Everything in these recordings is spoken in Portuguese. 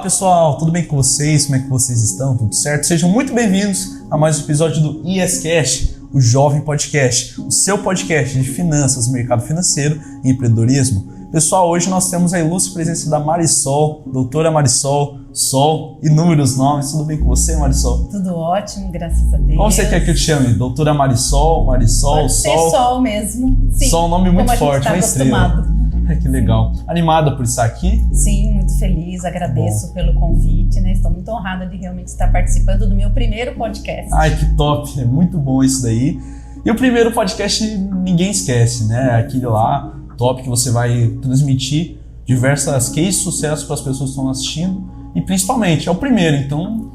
pessoal, tudo bem com vocês? Como é que vocês estão? Tudo certo? Sejam muito bem-vindos a mais um episódio do ISCast, o Jovem Podcast, o seu podcast de finanças, mercado financeiro e empreendedorismo. Pessoal, hoje nós temos a ilustre presença da Marisol, doutora Marisol, Sol, inúmeros nomes. Tudo bem com você, Marisol? Tudo ótimo, graças a Deus. Como você quer que eu te chame? Doutora Marisol, Marisol, Pode ser Sol? Sol mesmo. Sim, Sol é um nome muito forte, uma estrela. Que legal. Animada por estar aqui? Sim, muito feliz, agradeço pelo convite, né? Estou muito honrada de realmente estar participando do meu primeiro podcast. Ai, que top, é muito bom isso daí. E o primeiro podcast ninguém esquece, né? Aquele lá, top, que você vai transmitir diversas cases de sucesso para as pessoas que estão assistindo. E principalmente, é o primeiro, então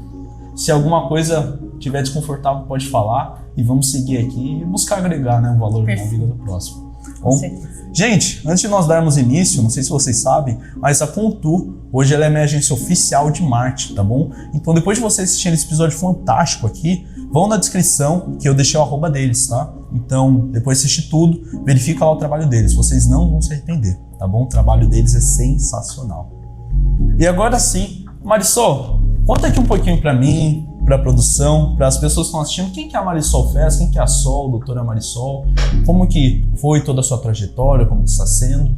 se alguma coisa estiver desconfortável, pode falar. E vamos seguir aqui e buscar agregar, né, um valor na vida do próximo. Bom, gente, antes de nós darmos início, não sei se vocês sabem, mas a Contour, hoje ela é minha agência oficial de marketing, tá bom? Então depois de vocês assistirem esse episódio fantástico aqui, vão na descrição que eu deixei o arroba deles, tá? Então depois de assistir tudo, verifica lá o trabalho deles, vocês não vão se arrepender, tá bom? O trabalho deles é sensacional. E agora sim, Marisol, conta aqui um pouquinho pra mim, para a produção, para as pessoas que estão assistindo, quem que é a Marisol Festa, quem que é a Sol, doutora Marisol, como que foi toda a sua trajetória, como que está sendo?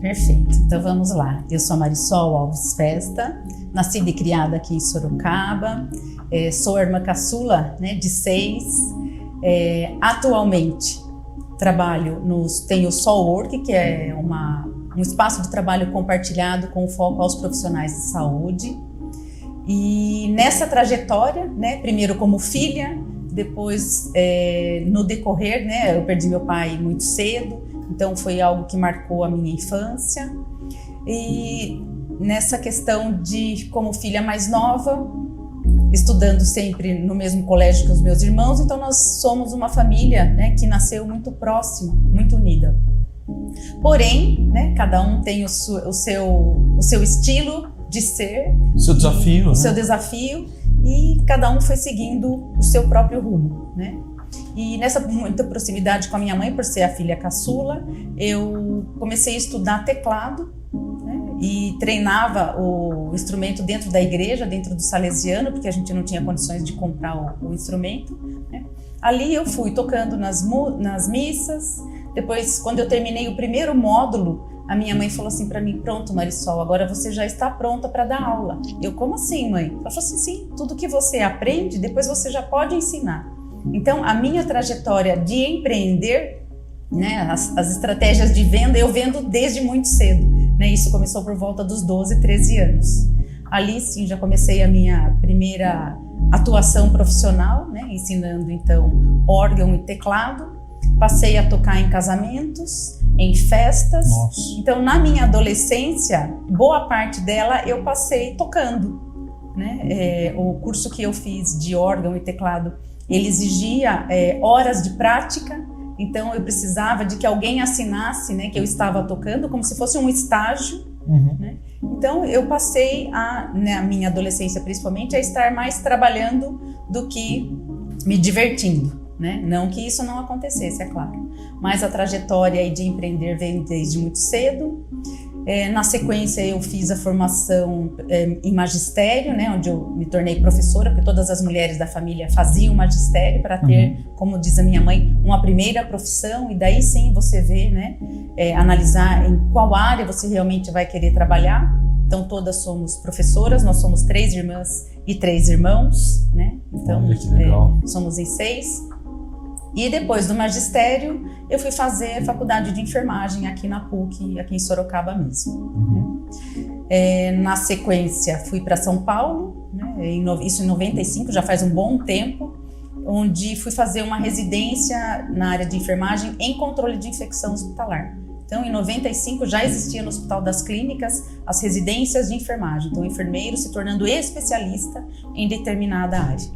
Perfeito, então vamos lá. Eu sou a Marisol Alves Festa, nascida e criada aqui em Sorocaba, sou a irmã caçula, né, de 6, atualmente trabalho tenho o Sol Work, que é um espaço de trabalho compartilhado com foco aos profissionais de saúde. E nessa trajetória, né, primeiro como filha, depois no decorrer, né, eu perdi meu pai muito cedo, então foi algo que marcou a minha infância. E nessa questão de como filha mais nova, estudando sempre no mesmo colégio que os meus irmãos, então nós somos uma família, né, que nasceu muito próxima, muito unida. Porém, né, cada um tem o seu estilo de ser, seu desafio, o seu desafio, e cada um foi seguindo o seu próprio rumo, né? E nessa muita proximidade com a minha mãe, por ser a filha caçula, eu comecei a estudar teclado, né? E treinava o instrumento dentro da igreja, dentro do salesiano, porque a gente não tinha condições de comprar o instrumento, né? Ali eu fui tocando nas missas. Depois, quando eu terminei o primeiro módulo, a minha mãe falou assim para mim: pronto, Marisol, agora você já está pronta para dar aula. Eu, como assim, mãe? Ela falou assim: sim, tudo que você aprende, depois você já pode ensinar. Então, a minha trajetória de empreender, né, as estratégias de venda, eu vendo desde muito cedo, né? Isso começou por volta dos 12, 13 anos. Ali, sim, já comecei a minha primeira atuação profissional, né, ensinando, então, órgão e teclado. Passei a tocar em casamentos, em festas. Nossa. Então, na minha adolescência, boa parte dela eu passei tocando, né? O curso que eu fiz de órgão e teclado, ele exigia horas de prática. Então, eu precisava de que alguém assinasse, né, que eu estava tocando, como se fosse um estágio. Uhum. Né? Então, eu passei, na minha adolescência principalmente, a estar mais trabalhando do que me divertindo. Né? Não que isso não acontecesse, é claro, mas a trajetória de empreender veio desde muito cedo. Na sequência eu fiz a formação em magistério, né, onde eu me tornei professora, porque todas as mulheres da família faziam magistério para ter, como diz a minha mãe, uma primeira profissão, e daí sim você vê, né, analisar em qual área você realmente vai querer trabalhar. Então todas somos professoras, nós somos 3 irmãs e 3 irmãos, né? Então somos em 6. E depois do magistério, eu fui fazer faculdade de enfermagem aqui na PUC, aqui em Sorocaba mesmo. Uhum. Na sequência, fui para São Paulo, né? Isso em 95, já faz um bom tempo, onde fui fazer uma residência na área de enfermagem em controle de infecção hospitalar. Então, em 95, já existia no Hospital das Clínicas as residências de enfermagem. Então, o enfermeiro se tornando especialista em determinada área,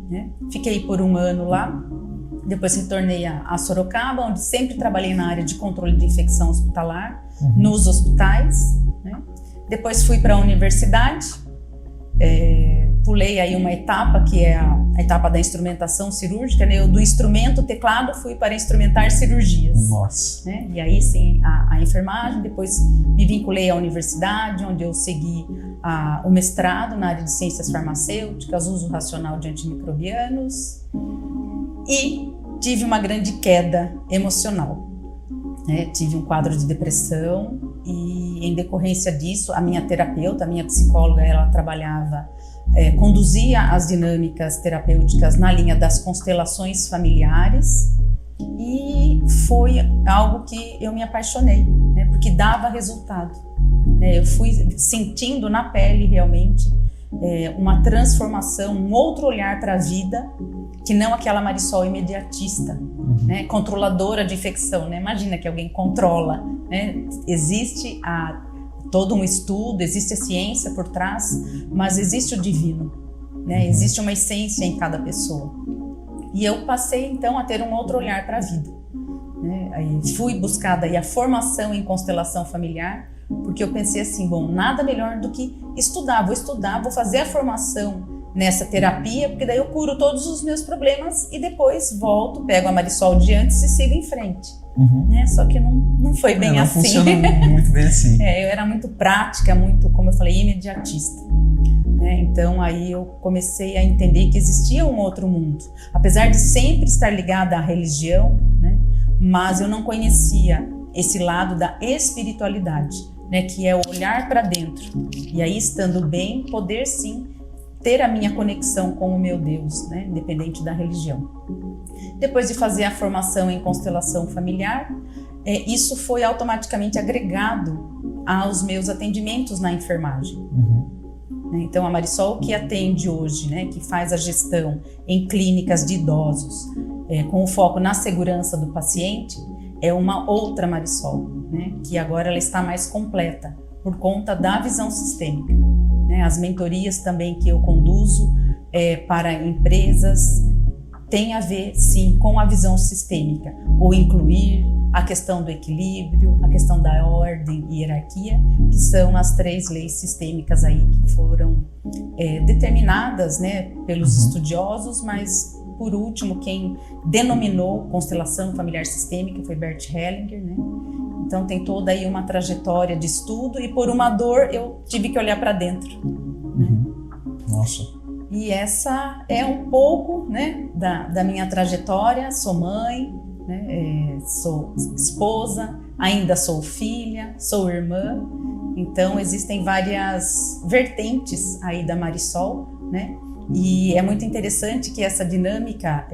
né? Fiquei por 1 ano lá. Depois retornei a Sorocaba, onde sempre trabalhei na área de controle de infecção hospitalar, nos hospitais, né? Depois fui para a universidade, pulei aí uma etapa, que é a etapa da instrumentação cirúrgica, né? Eu, do instrumento teclado, fui para instrumentar cirurgias. Nossa. Né? E aí sim, a enfermagem, depois me vinculei à universidade, onde eu segui o mestrado na área de ciências farmacêuticas, uso racional de antimicrobianos, e tive uma grande queda emocional. Tive um quadro de depressão e, em decorrência disso, a minha terapeuta, a minha psicóloga, ela trabalhava, conduzia as dinâmicas terapêuticas na linha das constelações familiares, e foi algo que eu me apaixonei, né, porque dava resultado. Eu fui sentindo na pele realmente uma transformação, um outro olhar para a vida, que não aquela Marisol imediatista, né, controladora de infecção, né? Imagina que alguém controla, né? Existe todo um estudo, existe a ciência por trás, mas existe o divino, né? Existe uma essência em cada pessoa. E eu passei então a ter um outro olhar para a vida, né? Aí fui buscada aí a formação em constelação familiar, porque eu pensei assim, bom, nada melhor do que estudar, vou fazer a formação nessa terapia, porque daí eu curo todos os meus problemas e depois volto, pego a Marisol de antes e sigo em frente. Né? Só que não foi bem não assim. Funciona muito bem assim. Eu era muito prática, muito, como eu falei, imediatista. Né? Então aí eu comecei a entender que existia um outro mundo. Apesar de sempre estar ligada à religião, né? Mas eu não conhecia esse lado da espiritualidade, né? Que é o olhar para dentro. E aí, estando bem, poder sim ter a minha conexão com o meu Deus, né? Independente da religião. Depois de fazer a formação em constelação familiar, isso foi automaticamente agregado aos meus atendimentos na enfermagem. Então, a Marisol que atende hoje, né, que faz a gestão em clínicas de idosos, com o foco na segurança do paciente, é uma outra Marisol, né, que agora ela está mais completa, por conta da visão sistêmica. Né? As mentorias também que eu conduzo para empresas tem a ver, sim, com a visão sistêmica, ou incluir a questão do equilíbrio, a questão da ordem e hierarquia, que são as 3 leis sistêmicas aí que foram determinadas, né, pelos estudiosos, mas, por último, quem denominou constelação familiar sistêmica foi Bert Hellinger, né? Então tem toda aí uma trajetória de estudo e por uma dor eu tive que olhar para dentro. Né? Nossa. E essa é um pouco, né, da minha trajetória. Sou mãe, né, sou esposa, ainda sou filha, sou irmã. Então existem várias vertentes aí da Marisol, né? E é muito interessante que essa dinâmica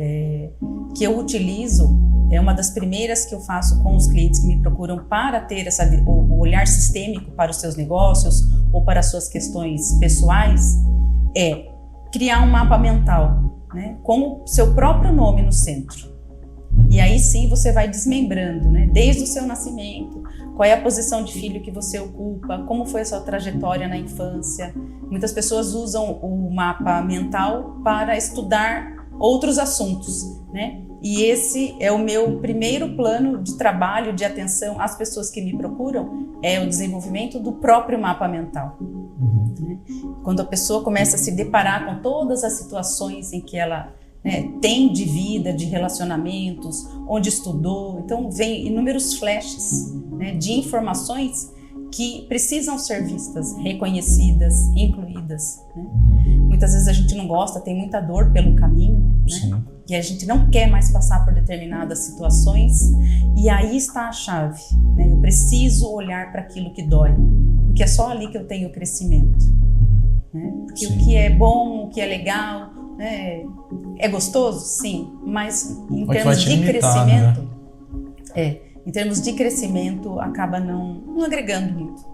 que eu utilizo é uma das primeiras que eu faço com os clientes que me procuram para ter o olhar sistêmico para os seus negócios ou para as suas questões pessoais, criar um mapa mental, né, com o seu próprio nome no centro. E aí sim você vai desmembrando, né, desde o seu nascimento, qual é a posição de filho que você ocupa, como foi a sua trajetória na infância. Muitas pessoas usam o mapa mental para estudar outros assuntos, né? E esse é o meu primeiro plano de trabalho, de atenção às pessoas que me procuram, é o desenvolvimento do próprio mapa mental. Né? Quando a pessoa começa a se deparar com todas as situações em que ela tem de vida, de relacionamentos, onde estudou, então vem inúmeros flashes, né, de informações que precisam ser vistas, reconhecidas, incluídas. Né? Muitas vezes a gente não gosta, tem muita dor pelo caminho, né? E a gente não quer mais passar por determinadas situações, e aí está a chave. Né? Eu preciso olhar para aquilo que dói, porque é só ali que eu tenho crescimento. Né? Porque o que é bom, o que é legal, é gostoso, sim, mas em termos de crescimento, né? Em termos de crescimento, acaba não agregando muito.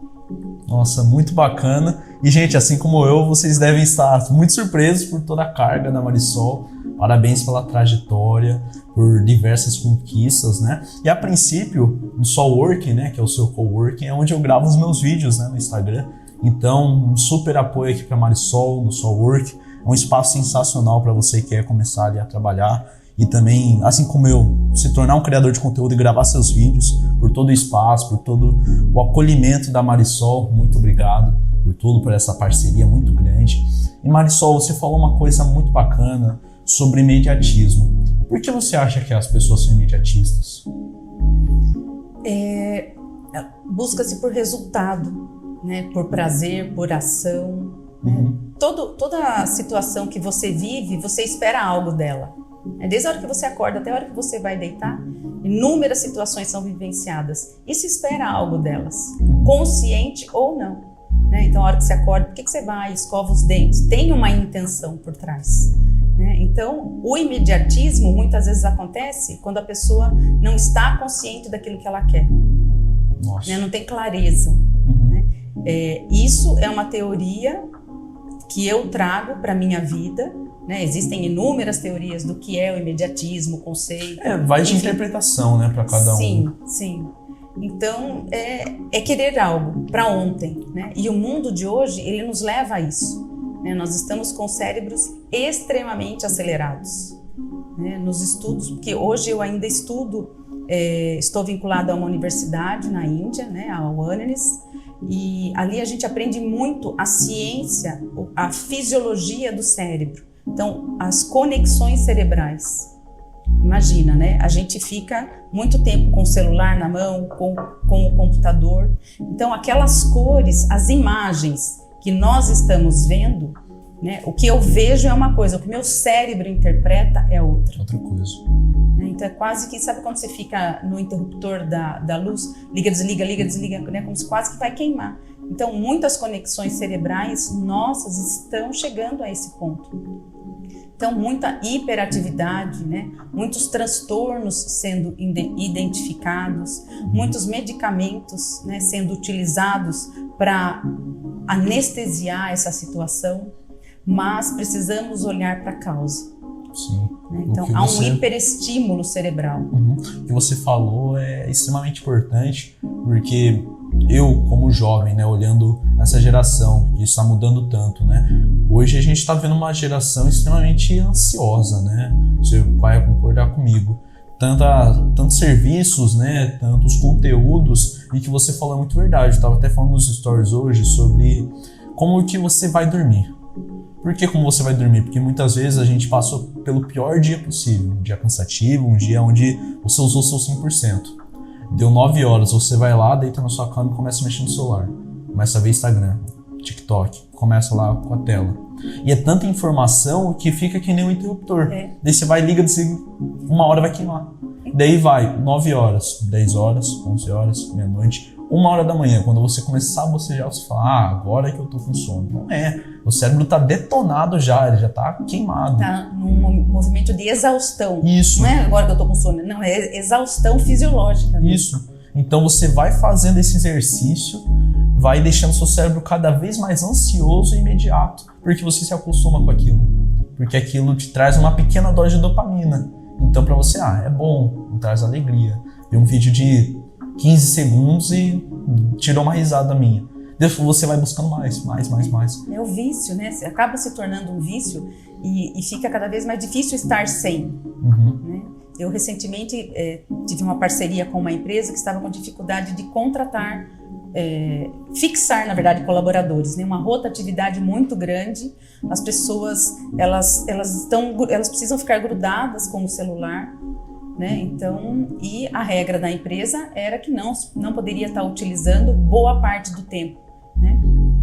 Nossa, muito bacana. E, gente, assim como eu, vocês devem estar muito surpresos por toda a carga da Marisol. Parabéns pela trajetória, por diversas conquistas, né? E a princípio, no Solworking, né, que é o seu coworking, é onde eu gravo os meus vídeos, né, no Instagram. Então, um super apoio aqui para Marisol, no Solworking. É um espaço sensacional para você que quer começar ali a trabalhar e também, assim como eu, se tornar um criador de conteúdo e gravar seus vídeos, por todo o espaço, por todo o acolhimento da Marisol. Muito obrigado por tudo, por essa parceria muito grande. E Marisol, você falou uma coisa muito bacana sobre imediatismo. Por que você acha que as pessoas são imediatistas? Busca-se por resultado, né? Por prazer, por ação. Né? Toda situação que você vive, você espera algo dela. Desde a hora que você acorda até a hora que você vai deitar, inúmeras situações são vivenciadas e se espera algo delas, consciente ou não. Né? Então, a hora que você acorda, por que você vai, escova os dentes? Tem uma intenção por trás. Né? Então, o imediatismo muitas vezes acontece quando a pessoa não está consciente daquilo que ela quer. Né? Não tem clareza. Né? Isso é uma teoria que eu trago para a minha vida. Né? Existem inúmeras teorias do que é o imediatismo, o conceito. Vai de interpretação, né, para cada um. Sim. Então, é querer algo para ontem. Né? E o mundo de hoje, ele nos leva a isso. Né? Nós estamos com cérebros extremamente acelerados. Né? Nos estudos, porque hoje eu ainda estudo, estou vinculada a uma universidade na Índia, né, a UNIS, e ali a gente aprende muito a ciência, a fisiologia do cérebro. Então, as conexões cerebrais. Imagina, né? A gente fica muito tempo com o celular na mão, com o computador. Então, aquelas cores, as imagens que nós estamos vendo, né? O que eu vejo é uma coisa, o que meu cérebro interpreta é outra. Outra coisa. Então, é quase que, sabe quando você fica no interruptor da luz, liga, desliga, né? Como se quase que vai queimar. Então, muitas conexões cerebrais nossas estão chegando a esse ponto. Então, muita hiperatividade, né? Muitos transtornos sendo identificados, muitos medicamentos, né, sendo utilizados para anestesiar essa situação, mas precisamos olhar para a causa. Sim. Né? Então, há um hiperestímulo cerebral. O que você falou é extremamente importante, porque eu, como jovem, né, olhando essa geração que está mudando tanto, né, hoje a gente está vendo uma geração extremamente ansiosa, né, você vai concordar comigo, tantos serviços, né, tantos conteúdos, e que você falou é muito verdade. Eu estava até falando nos stories hoje sobre como que você vai dormir. Por que como você vai dormir? Porque muitas vezes a gente passa pelo pior dia possível, um dia cansativo, um dia onde você usou seu 100%. Deu 9 horas, você vai lá, deita na sua cama e começa a mexer no celular. Começa a ver Instagram, TikTok, começa lá com a tela. E é tanta informação que fica que nem um interruptor. Daí você vai, liga, desliga, 1 hora vai queimar. Daí vai, 9 horas, 10 horas, 11 horas, meia-noite, 1 hora da manhã. Quando você começar a bocejar, você fala, agora é que eu tô com sono. Não é. O cérebro tá detonado já, ele já tá queimado. Tá num movimento de exaustão. Isso. Não é agora que eu tô com sono, não, é exaustão fisiológica. Né? Isso. Então você vai fazendo esse exercício, vai deixando seu cérebro cada vez mais ansioso e imediato, porque você se acostuma com aquilo. Porque aquilo te traz uma pequena dose de dopamina. Então pra você, é bom, traz alegria. Ver um vídeo de 15 segundos e tirou uma risada minha. Você vai buscando mais. É o vício, né? Acaba se tornando um vício e fica cada vez mais difícil estar sem. Né? Eu recentemente tive uma parceria com uma empresa que estava com dificuldade de contratar, fixar, na verdade, colaboradores, né? Uma rotatividade muito grande. As pessoas, elas precisam ficar grudadas com o celular. Né? Então, e a regra da empresa era que não poderia estar utilizando boa parte do tempo. Né?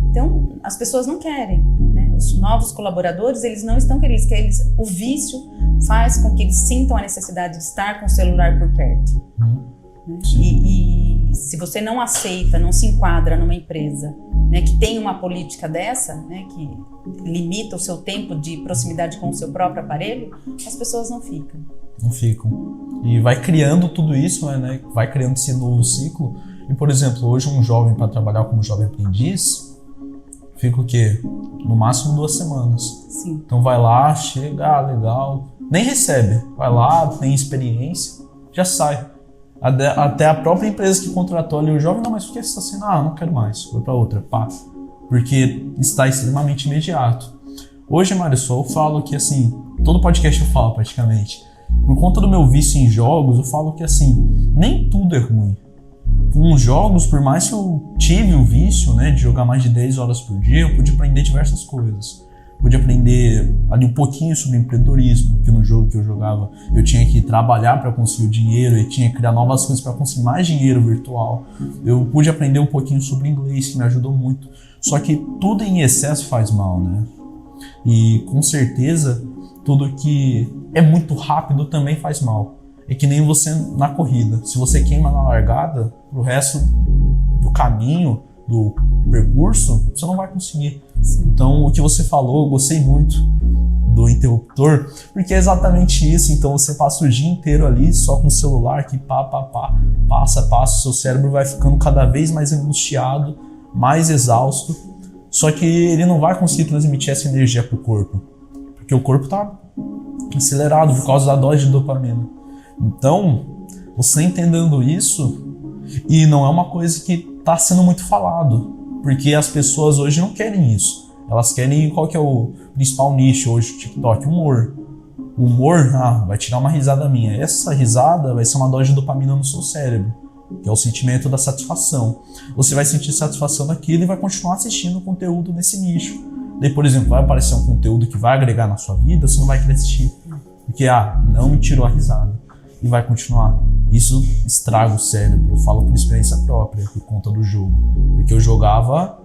Então, as pessoas não querem. Né? Os novos colaboradores, eles não estão querendo. O vício faz com que eles sintam a necessidade de estar com o celular por perto. Né? E se você não aceita, não se enquadra numa empresa, né, que tem uma política dessa, né, que limita o seu tempo de proximidade com o seu próprio aparelho, as pessoas não ficam. Não ficam. E vai criando tudo isso, né? Vai criando esse novo ciclo. E, por exemplo, hoje um jovem para trabalhar como jovem aprendiz fica o quê? No máximo 2 semanas. Sim. Então vai lá, chega, legal, nem recebe. Vai lá, tem experiência, já sai. Até a própria empresa que contratou ali o jovem, não, mas por que você está sendo? Não quero mais, vou para outra, pá. Porque está extremamente imediato. Hoje, Marisol, eu falo que, assim, todo podcast eu falo praticamente. Por conta do meu vício em jogos, eu falo que, assim, nem tudo é ruim. Com os jogos, por mais que eu tive o vício, né, de jogar mais de 10 horas por dia, eu pude aprender diversas coisas. pude aprender ali um pouquinho sobre empreendedorismo, que no jogo que eu jogava eu tinha que trabalhar para conseguir o dinheiro e tinha que criar novas coisas para conseguir mais dinheiro virtual. Eu pude aprender um pouquinho sobre inglês, que me ajudou muito. Só que tudo em excesso faz mal, né? E com certeza tudo que é muito rápido também faz mal. É que nem você na corrida. Se você queima na largada, pro resto do caminho, do percurso, você não vai conseguir. Sim. Então, o que você falou, eu gostei muito do interruptor, porque é exatamente isso. Então, você passa o dia inteiro ali só com o celular que passa, o seu cérebro vai ficando cada vez mais angustiado, mais exausto, só que ele não vai conseguir transmitir essa energia pro corpo, porque o corpo tá acelerado por causa da dose de dopamina. Então, você entendendo isso, e não é uma coisa que está sendo muito falado, porque as pessoas hoje não querem isso. Elas querem, qual que é o principal nicho hoje do TikTok? Humor. O humor, vai tirar uma risada minha. Essa risada vai ser uma dose de dopamina no seu cérebro, que é o sentimento da satisfação. Você vai sentir satisfação naquilo e vai continuar assistindo conteúdo nesse nicho. Daí, por exemplo, vai aparecer um conteúdo que vai agregar na sua vida, você não vai querer assistir. Porque, não me tirou a risada. E vai continuar. Isso estraga o cérebro. Eu falo por experiência própria, por conta do jogo. Porque eu jogava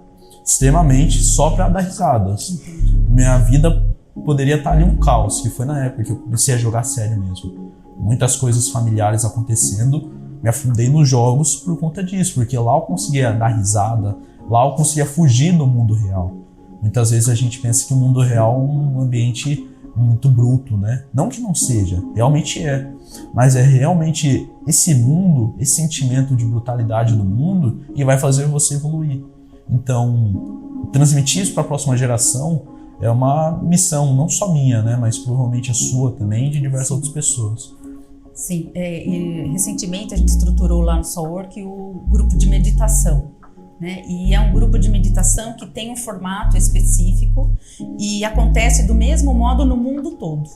extremamente só pra dar risadas. Minha vida poderia estar ali um caos, que foi na época que eu comecei a jogar sério mesmo. Muitas coisas familiares acontecendo, me afundei nos jogos por conta disso, porque lá eu conseguia dar risada, lá eu conseguia fugir do mundo real. Muitas vezes a gente pensa que o mundo real é um ambiente muito bruto, né? Não que não seja, realmente é. Mas é realmente esse mundo, esse sentimento de brutalidade do mundo que vai fazer você evoluir. Então, transmitir isso para a próxima geração é uma missão, não só minha, né? Mas provavelmente a sua também e de diversas outras pessoas. Sim, e recentemente a gente estruturou lá no Soulwork o grupo de meditação. Né? E é um grupo de meditação que tem um formato específico e acontece do mesmo modo no mundo todo.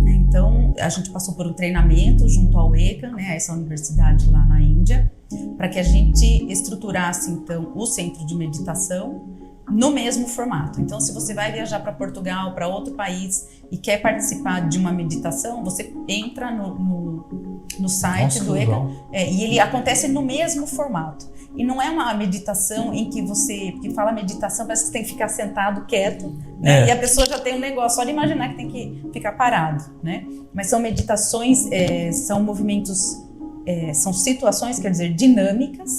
Né? Então, a gente passou por um treinamento junto ao ECA, né, essa universidade lá na Índia, para que a gente estruturasse, então, o centro de meditação no mesmo formato. Então, se você vai viajar para Portugal, para outro país e quer participar de uma meditação, você entra no site do ECA e ele acontece no mesmo formato. E não é uma meditação em que porque fala meditação, parece que você tem que ficar sentado, quieto, né? E a pessoa já tem um negócio, só de imaginar que tem que ficar parado, né? Mas são meditações, são movimentos, são situações, quer dizer, dinâmicas,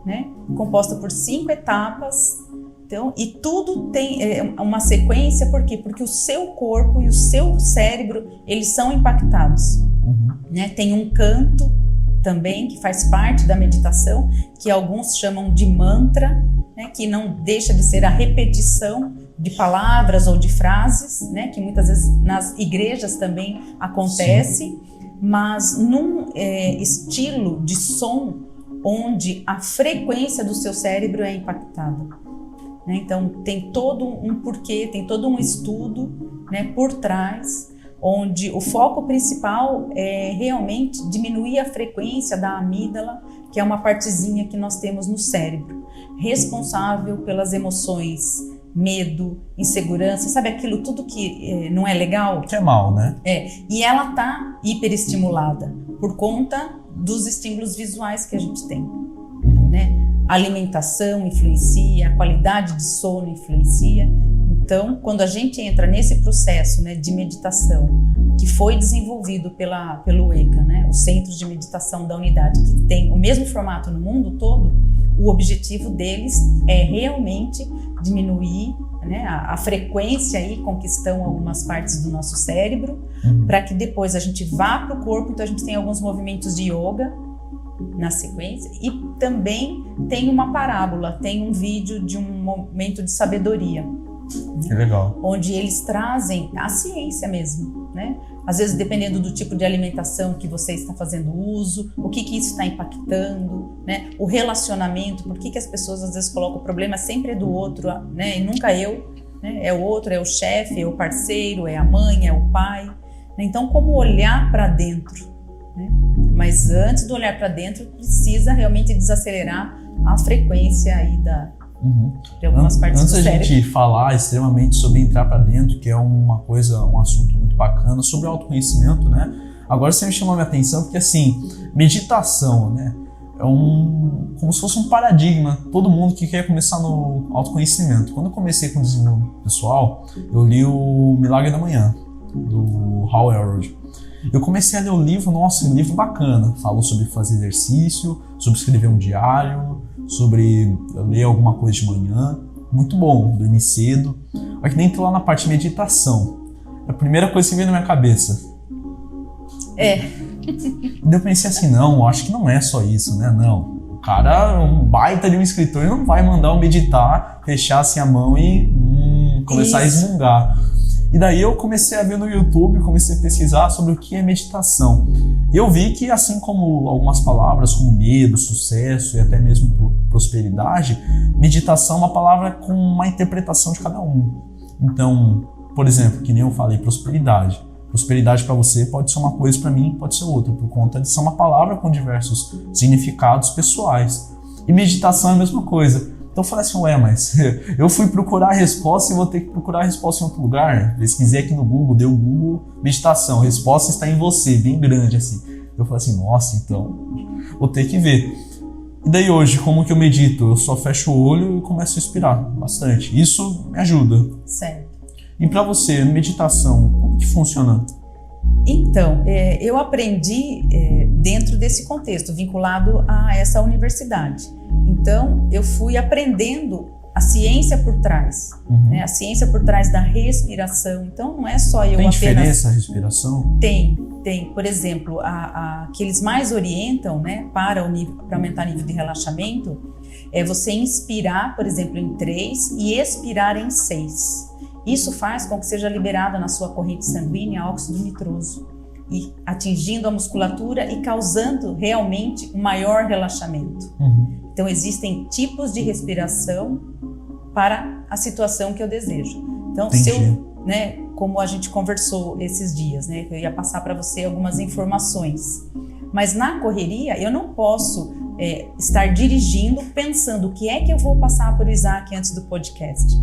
né? Composta por 5 etapas. Então, e tudo tem uma sequência, por quê? Porque o seu corpo e o seu cérebro, eles são impactados. Né? Tem um canto também que faz parte da meditação, que alguns chamam de mantra, né? Que não deixa de ser a repetição de palavras ou de frases, né? Que muitas vezes nas igrejas também acontece. Sim. Mas num estilo de som onde a frequência do seu cérebro é impactada. Né? Então tem todo um porquê, tem todo um estudo, né, por trás, onde o foco principal é realmente diminuir a frequência da amígdala, que é uma partezinha que nós temos no cérebro, responsável pelas emoções, medo, insegurança, sabe aquilo tudo que não é legal? Que é mal, né? E ela está hiperestimulada por conta dos estímulos visuais que a gente tem, né? A alimentação influencia, a qualidade de sono influencia. Então, quando a gente entra nesse processo, né, de meditação, que foi desenvolvido pelo ECA, né, o Centro de Meditação da Unidade, que tem o mesmo formato no mundo todo, o objetivo deles é realmente diminuir, né, a frequência aí com que estão algumas partes do nosso cérebro, para que depois a gente vá para o corpo. Então, a gente tem alguns movimentos de yoga na sequência, e também tem uma parábola, tem um vídeo de um momento de sabedoria. Que legal. Onde eles trazem a ciência mesmo, né? Às vezes, dependendo do tipo de alimentação que você está fazendo uso, o que isso está impactando, né? O relacionamento, por que as pessoas às vezes colocam o problema sempre do outro, né? E nunca eu, né? É o outro, é o chefe, é o parceiro, é a mãe, é o pai. Então, como olhar para dentro, né? Mas antes do olhar para dentro, precisa realmente desacelerar a frequência aí de algumas partes do cérebro. Antes da gente falar extremamente sobre entrar para dentro, que é um assunto muito bacana, sobre autoconhecimento, né? Agora você me chamou a minha atenção porque, assim, meditação, né? É como se fosse um paradigma. Todo mundo que quer começar no autoconhecimento. Quando eu comecei com o desenvolvimento pessoal, eu li o Milagre da Manhã, do Hal Elrod. Eu comecei a ler o livro, nossa, um livro bacana. Falou sobre fazer exercício, sobre escrever um diário, sobre ler alguma coisa de manhã. Muito bom, dormir cedo. Mas que nem entrou lá na parte de meditação. A primeira coisa que veio na minha cabeça. Daí eu pensei assim, não, acho que não é só isso, né? Não. O cara, um baita de um escritor, não vai mandar eu meditar, fechar assim a mão e começar a exmungar. E daí eu comecei a ver no YouTube, comecei a pesquisar sobre o que é meditação. E eu vi que, assim como algumas palavras, como medo, sucesso e até mesmo prosperidade, meditação é uma palavra com uma interpretação de cada um. Então, por exemplo, que nem eu falei, prosperidade. Prosperidade para você pode ser uma coisa, para mim pode ser outra, por conta de ser uma palavra com diversos significados pessoais. E meditação é a mesma coisa. Então eu falei assim, mas eu fui procurar a resposta e vou ter que procurar a resposta em outro lugar. Pesquisei aqui no Google, deu Google, meditação, a resposta está em você, bem grande assim. Eu falei assim, nossa, então vou ter que ver. E daí hoje, como que eu medito? Eu só fecho o olho e começo a respirar bastante. Isso me ajuda. Certo. E para você, meditação, como que funciona? Então, eu aprendi dentro desse contexto, vinculado a essa universidade. Então, eu fui aprendendo a ciência por trás, né? A ciência por trás da respiração. Então, não é só eu apenas... Tem diferença a respiração? Tem. Por exemplo, que eles mais orientam, né, para aumentar o nível de relaxamento, é você inspirar, por exemplo, em 3 e expirar em 6. Isso faz com que seja liberada na sua corrente sanguínea óxido nitroso, e atingindo a musculatura e causando realmente um maior relaxamento. Então existem tipos de respiração para a situação que eu desejo. Então, se eu, né, como a gente conversou esses dias, né, eu ia passar para você algumas informações, mas na correria eu não posso estar dirigindo pensando o que é que eu vou passar para o Isaac antes do podcast.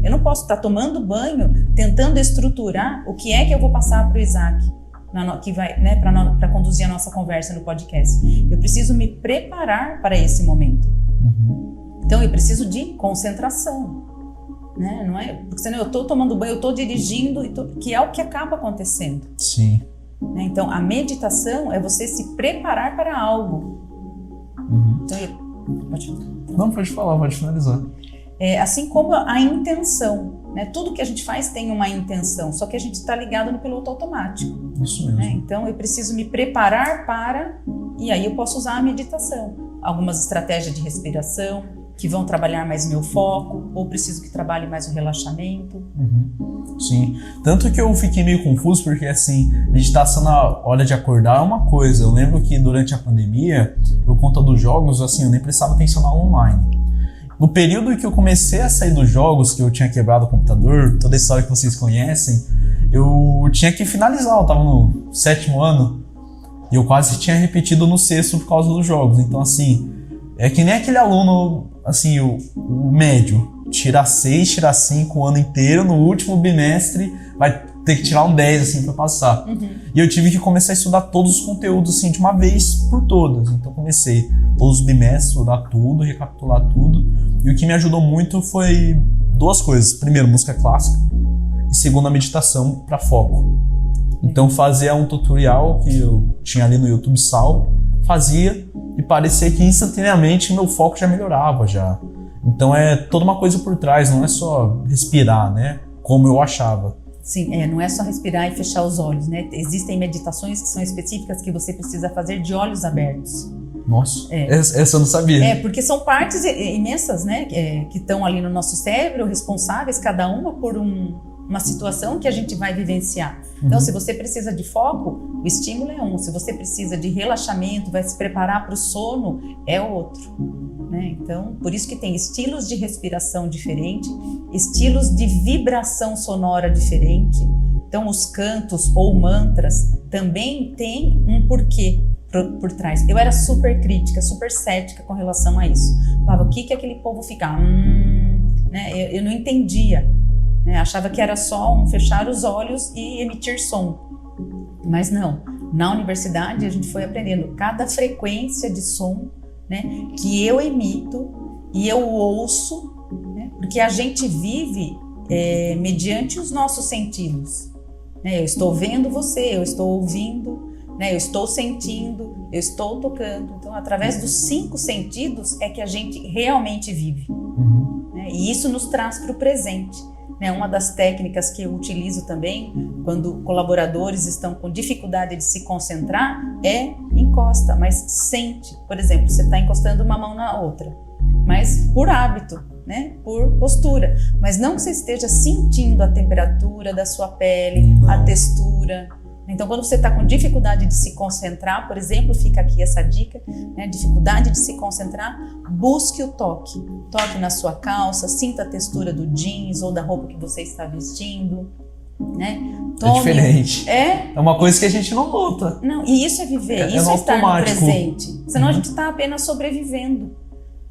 Eu não posso estar tomando banho tentando estruturar o que é que eu vou passar para o Isaac, que vai, né, para conduzir a nossa conversa no podcast. Eu preciso me preparar para esse momento. Então eu preciso de concentração, né? Não é? Porque senão eu estou tomando banho, eu estou dirigindo, que é o que acaba acontecendo. Sim. Né? Então a meditação é você se preparar para algo. Então, pode falar, pode finalizar. Assim como a intenção, né? Tudo que a gente faz tem uma intenção, só que a gente está ligado no piloto automático. Isso mesmo. Né? Então eu preciso me preparar e aí eu posso usar a meditação. Algumas estratégias de respiração que vão trabalhar mais meu foco, ou preciso que trabalhe mais o relaxamento. Sim, tanto que eu fiquei meio confuso, porque assim, meditação na hora de acordar é uma coisa. Eu lembro que durante a pandemia, por conta dos jogos, assim, eu nem prestava atenção na online. No período em que eu comecei a sair dos jogos, que eu tinha quebrado o computador, toda a história que vocês conhecem, eu tinha que finalizar, eu tava no 7º ano, e eu quase tinha repetido no 6º por causa dos jogos. Então assim, é que nem aquele aluno, assim, o médio, tira 6, tira 5 o ano inteiro, no último bimestre vai ter que tirar um 10, assim, pra passar. E eu tive que começar a estudar todos os conteúdos, assim, de uma vez por todas. Então comecei todos os bimestres, estudar tudo, recapitular tudo. E o que me ajudou muito foi 2 coisas. Primeiro, música clássica. E segundo, a meditação para foco. Então fazia um tutorial que eu tinha ali no YouTube salvo, fazia e parecia que instantaneamente meu foco já melhorava já. Então é toda uma coisa por trás, não é só respirar, né? Como eu achava. Sim, não é só respirar e fechar os olhos, né? Existem meditações que são específicas que você precisa fazer de olhos abertos. Nossa, essa eu não sabia. Porque são partes imensas, né? Que estão ali no nosso cérebro, responsáveis, cada uma por uma situação que a gente vai vivenciar. Então, se você precisa de foco, o estímulo é um. Se você precisa de relaxamento, vai se preparar para o sono, é outro. Né? Então, por isso que tem estilos de respiração diferentes, estilos de vibração sonora diferente. Então, os cantos ou mantras também têm um porquê. por trás. Eu era super crítica, super cética com relação a isso. Falava, o que aquele povo fica? Né? Eu não entendia. Né? Achava que era só fechar os olhos e emitir som. Mas não. Na universidade a gente foi aprendendo cada frequência de som, né, que eu emito e eu ouço, né, porque a gente vive mediante os nossos sentidos. Né? Eu estou vendo você, eu estou ouvindo, né, eu estou sentindo, eu estou tocando. Então, através dos 5 sentidos é que a gente realmente vive. Né? E isso nos traz para o presente. Né? Uma das técnicas que eu utilizo também, quando colaboradores estão com dificuldade de se concentrar, é encosta, mas sente. Por exemplo, você está encostando uma mão na outra, mas por hábito, né? Por postura. Mas não que você esteja sentindo a temperatura da sua pele, a textura. Então, quando você está com dificuldade de se concentrar, por exemplo, fica aqui essa dica, né? Dificuldade de se concentrar, busque o toque. Toque na sua calça, sinta a textura do jeans ou da roupa que você está vestindo. Né? É diferente. É uma coisa que a gente não nota. Não, e isso é viver, isso é estar no presente. Senão a gente está apenas sobrevivendo.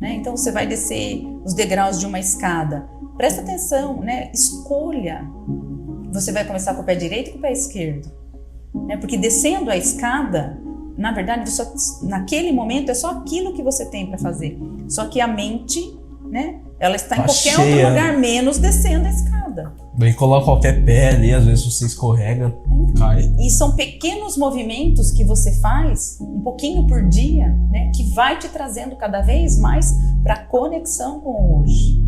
Né? Então, você vai descer os degraus de uma escada. Presta atenção, né? Escolha. Você vai começar com o pé direito ou com o pé esquerdo? Porque descendo a escada, na verdade, naquele momento é só aquilo que você tem para fazer. Só que a mente, né, ela está em qualquer outro lugar, menos descendo a escada. Bem, coloca qualquer pé ali, às vezes você escorrega, cai. E são pequenos movimentos que você faz, um pouquinho por dia, né, que vai te trazendo cada vez mais para a conexão com o hoje.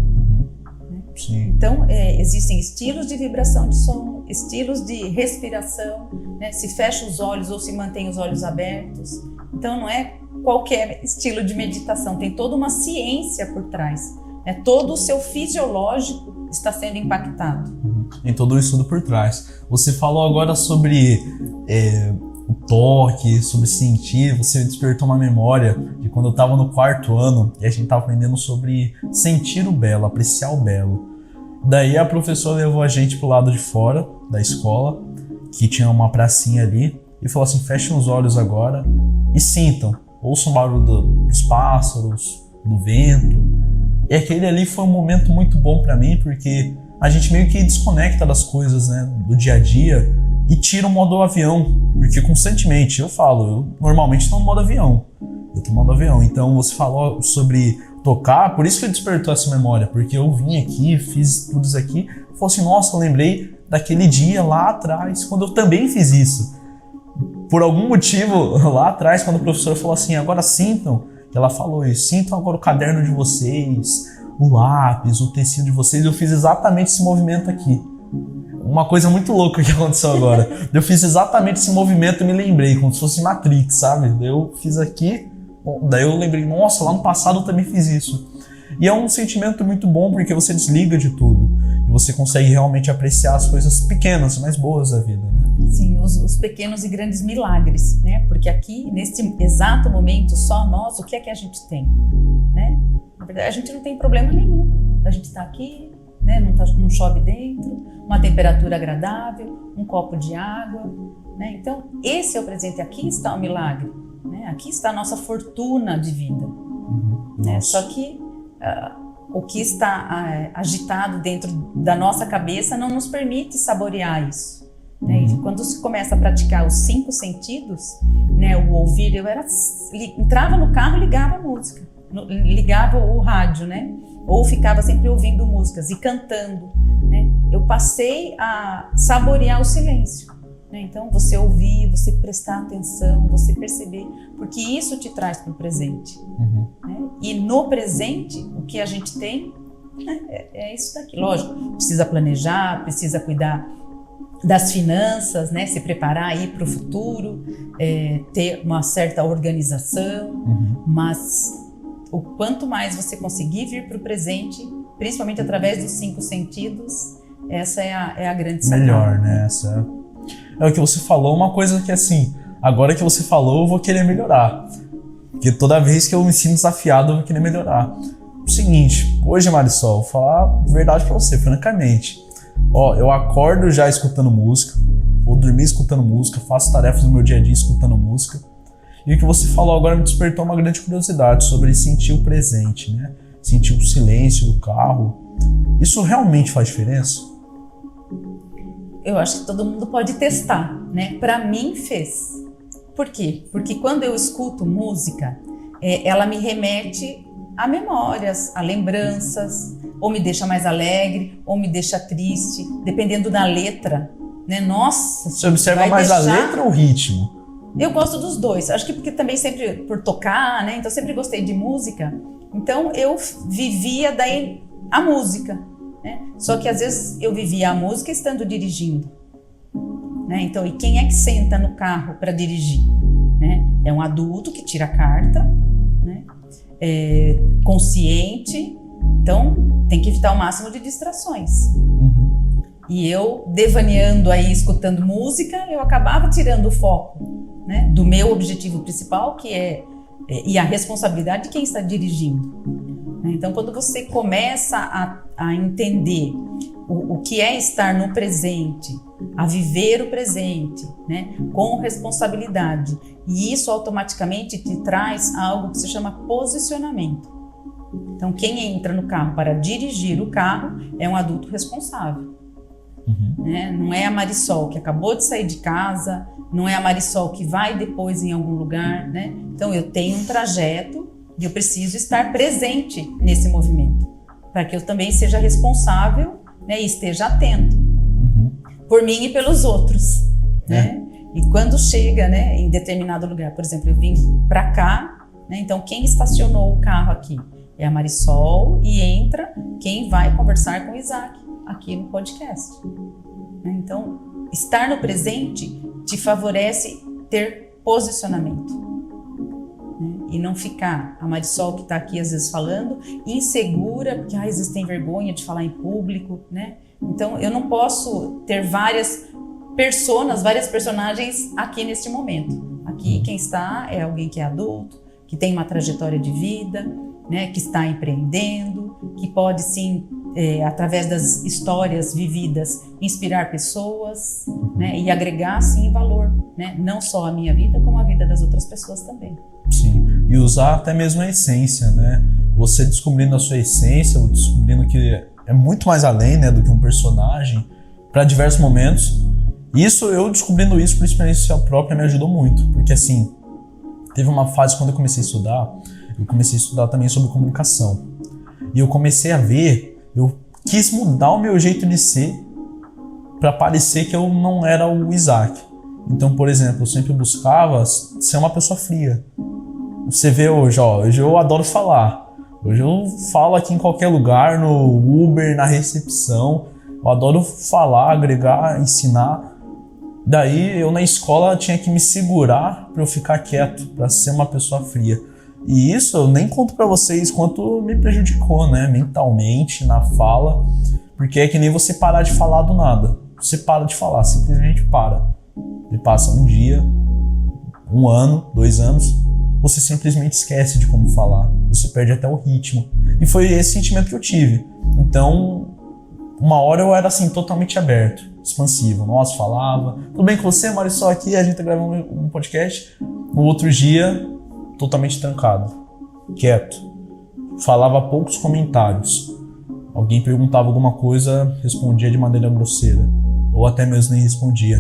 Sim. Então, existem estilos de vibração de som, estilos de respiração, né? Se fecha os olhos ou se mantém os olhos abertos. Então, não é qualquer estilo de meditação, tem toda uma ciência por trás. Né? Todo o seu fisiológico está sendo impactado. Tem todo o estudo por trás. Você falou agora sobre o toque, sobre sentir, você despertou uma memória de quando eu estava no 4º ano e a gente estava aprendendo sobre sentir o belo, apreciar o belo. Daí a professora levou a gente pro lado de fora da escola, que tinha uma pracinha ali, e falou assim, fechem os olhos agora e sintam, ouçam o barulho dos pássaros, do vento. E aquele ali foi um momento muito bom para mim, porque a gente meio que desconecta das coisas, né, do dia a dia, e tira o modo avião, porque constantemente eu normalmente estou no modo avião, então você falou sobre tocar, por isso que despertou essa memória, porque eu vim aqui, fiz tudo isso aqui, falei assim, nossa, eu lembrei daquele dia lá atrás, quando eu também fiz isso, por algum motivo lá atrás, quando a professora falou assim, agora sintam, ela falou isso, sintam agora o caderno de vocês, o lápis, o tecido de vocês, eu fiz exatamente esse movimento aqui. Uma coisa muito louca que aconteceu agora. Eu fiz exatamente esse movimento e me lembrei, como se fosse Matrix, sabe? Daí eu fiz aqui, daí eu lembrei, nossa, lá no passado eu também fiz isso. E é um sentimento muito bom porque você desliga de tudo. E você consegue realmente apreciar as coisas pequenas, mais boas da vida, né? Sim, os pequenos e grandes milagres, né? Porque aqui, neste exato momento, só nós, o que é que a gente tem? Né? Na verdade, a gente não tem problema nenhum. A gente está aqui, né? Não chove dentro, uma temperatura agradável, um copo de água, né? Então, esse é o presente, aqui está o milagre, né? Aqui está a nossa fortuna de vida. Né? Só que o que está agitado dentro da nossa cabeça não nos permite saborear isso. Né? E quando se começa a praticar os 5 sentidos, né? O ouvir, entrava no carro e ligava a música, ligava o rádio, né? Ou ficava sempre ouvindo músicas e cantando, né? Eu passei a saborear o silêncio, né? Então, você ouvir, você prestar atenção, você perceber, porque isso te traz para o presente. Né? E no presente, o que a gente tem, né? É isso daqui. Lógico, precisa planejar, precisa cuidar das finanças, né? Se preparar aí para o futuro, ter uma certa organização, mas o quanto mais você conseguir vir para o presente, principalmente através dos 5 sentidos, essa é a grande sacada. Melhor, né? Essa é o que você falou, uma coisa que assim, agora que você falou, eu vou querer melhorar. Porque toda vez que eu me sinto desafiado, eu vou querer melhorar. O seguinte, hoje, Marisol, vou falar a verdade pra você, francamente. Eu acordo já escutando música, vou dormir escutando música, faço tarefas no meu dia a dia escutando música. E o que você falou agora me despertou uma grande curiosidade sobre sentir o presente, né? Sentir o silêncio do carro. Isso realmente faz diferença? Eu acho que todo mundo pode testar, né? Para mim fez. Por quê? Porque quando eu escuto música, ela me remete a memórias, a lembranças, ou me deixa mais alegre, ou me deixa triste, dependendo da letra, né? Nossa, você observa mais a letra ou o ritmo? Eu gosto dos dois. Acho que porque também sempre por tocar, né? Então sempre gostei de música. Então eu vivia daí a música, né? Só que às vezes eu vivia a música estando dirigindo, né? Então, e quem é que senta no carro para dirigir, né? É um adulto que tira a carta, né? É consciente, então tem que evitar o máximo de distrações. E eu, devaneando aí, escutando música, eu acabava tirando o foco, né, do meu objetivo principal, que e a responsabilidade de quem está dirigindo. Então, quando você começa a entender o que é estar no presente, a viver o presente, né, com responsabilidade, e isso automaticamente te traz algo que se chama posicionamento. Então, quem entra no carro para dirigir o carro é um adulto responsável. Né? Não é a Marisol que acabou de sair de casa, não é a Marisol que vai depois em algum lugar, né? Então eu tenho um trajeto e eu preciso estar presente nesse movimento para que eu também seja responsável, né, e esteja atento por mim e pelos outros, né? E quando chega, né, em determinado lugar, por exemplo, eu vim para cá, né? Então quem estacionou o carro aqui é a Marisol e entra quem vai conversar com o Isaac aqui no podcast. Então, estar no presente te favorece ter posicionamento, né? E não ficar a Marisol que está aqui às vezes falando insegura, porque às vezes tem vergonha de falar em público, né? Então, eu não posso ter várias personagens aqui neste momento. Aqui quem está é alguém que é adulto, que tem uma trajetória de vida, né? Que está empreendendo, que pode sim, através das histórias vividas, inspirar pessoas, né, e agregar, sim, valor, né, não só a minha vida, como a vida das outras pessoas também. Sim, e usar até mesmo a essência, né? Você descobrindo a sua essência, descobrindo que é muito mais além, né, do que um personagem, para diversos momentos. Eu descobrindo isso por experiência própria me ajudou muito, porque assim, teve uma fase quando eu comecei a estudar também sobre comunicação. E eu comecei a ver, eu quis mudar o meu jeito de ser para parecer que eu não era o Isaac. Então, por exemplo, eu sempre buscava ser uma pessoa fria. Você vê hoje eu adoro falar. Hoje eu falo aqui em qualquer lugar, no Uber, na recepção. Eu adoro falar, agregar, ensinar. Daí eu na escola tinha que me segurar para eu ficar quieto, para ser uma pessoa fria. E isso eu nem conto pra vocês quanto me prejudicou, né, mentalmente, na fala, porque é que nem você parar de falar do nada. Você para de falar, simplesmente para. E passa um dia, 1 ano, 2 anos, você simplesmente esquece de como falar. Você perde até o ritmo. E foi esse sentimento que eu tive. Então, uma hora eu era assim, totalmente aberto, expansivo. Nossa, falava. Tudo bem com você, Marisol, aqui, a gente tá gravando um podcast. No outro dia, totalmente trancado, quieto, falava poucos comentários. Alguém perguntava alguma coisa, respondia de maneira grosseira, ou até mesmo nem respondia.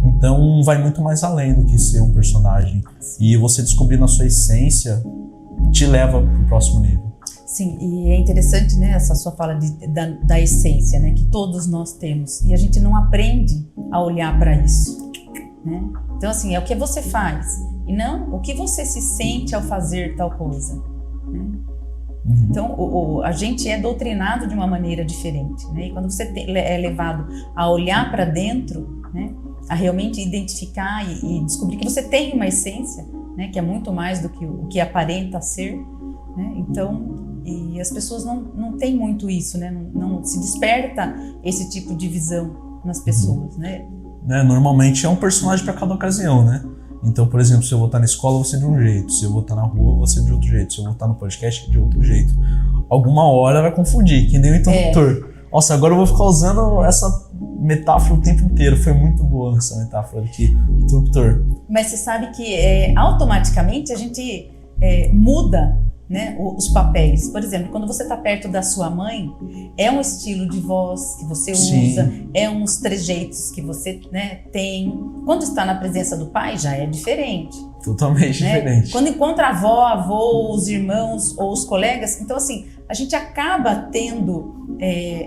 Então vai muito mais além do que ser um personagem. E você descobrindo a sua essência te leva para o próximo nível. Sim, e é interessante, né, essa sua fala da essência, né, que todos nós temos. E a gente não aprende a olhar para isso, né? Então assim, é o que você faz. E não o que você se sente ao fazer tal coisa, né? Então, a gente é doutrinado de uma maneira diferente, né? E quando você é levado a olhar para dentro, né, a realmente identificar e descobrir que você tem uma essência, né, que é muito mais do que o que aparenta ser, né? Então, e as pessoas não têm muito isso, né? Não se desperta esse tipo de visão nas pessoas, né? Normalmente é um personagem para cada ocasião, né? Então, por exemplo, se eu vou estar na escola, você de um jeito. Se eu vou estar na rua, você de outro jeito. Se eu vou estar no podcast, de outro jeito. Alguma hora vai confundir, que nem o interruptor. Nossa, agora eu vou ficar usando metáfora o tempo inteiro. Foi muito boa essa metáfora aqui, interruptor. Mas você sabe que automaticamente a gente muda, né, os papéis. Por exemplo, quando você está perto da sua mãe, é um estilo de voz que você usa, é uns trejeitos que você, né, tem. Quando está na presença do pai, já é diferente. Totalmente diferente. Quando encontra a avó, avô, os irmãos ou os colegas, então assim, a gente acaba tendo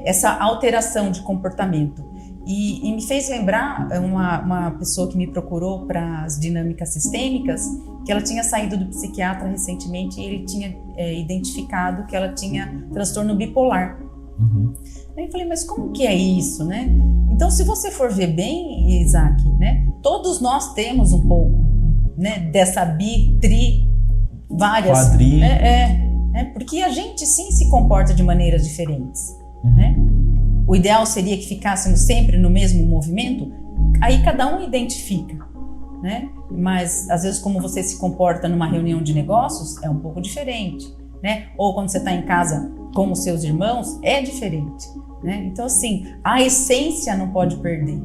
essa alteração de comportamento. E me fez lembrar uma pessoa que me procurou para as dinâmicas sistêmicas, que ela tinha saído do psiquiatra recentemente e ele tinha identificado que ela tinha transtorno bipolar. Uhum. Aí eu falei, mas como que é isso, né? Então, se você for ver bem, Isaac, né, todos nós temos um pouco, né, dessa várias... Quadri. Porque a gente sim se comporta de maneiras diferentes, né? O ideal seria que ficássemos sempre no mesmo movimento, aí cada um identifica, né? Mas às vezes como você se comporta numa reunião de negócios é um pouco diferente, né? Ou quando você está em casa com os seus irmãos é diferente, né? Então assim, a essência não pode perder,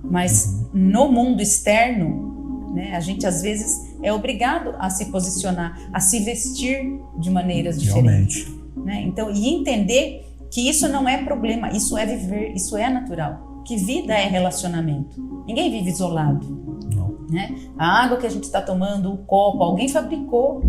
mas no mundo externo, né, a gente às vezes é obrigado a se posicionar, a se vestir de maneiras diferentes, né? Então, e entender que isso não é problema, isso é viver, isso é natural. Que vida é relacionamento. Ninguém vive isolado. Não. Né? A água que a gente está tomando, o copo, alguém fabricou,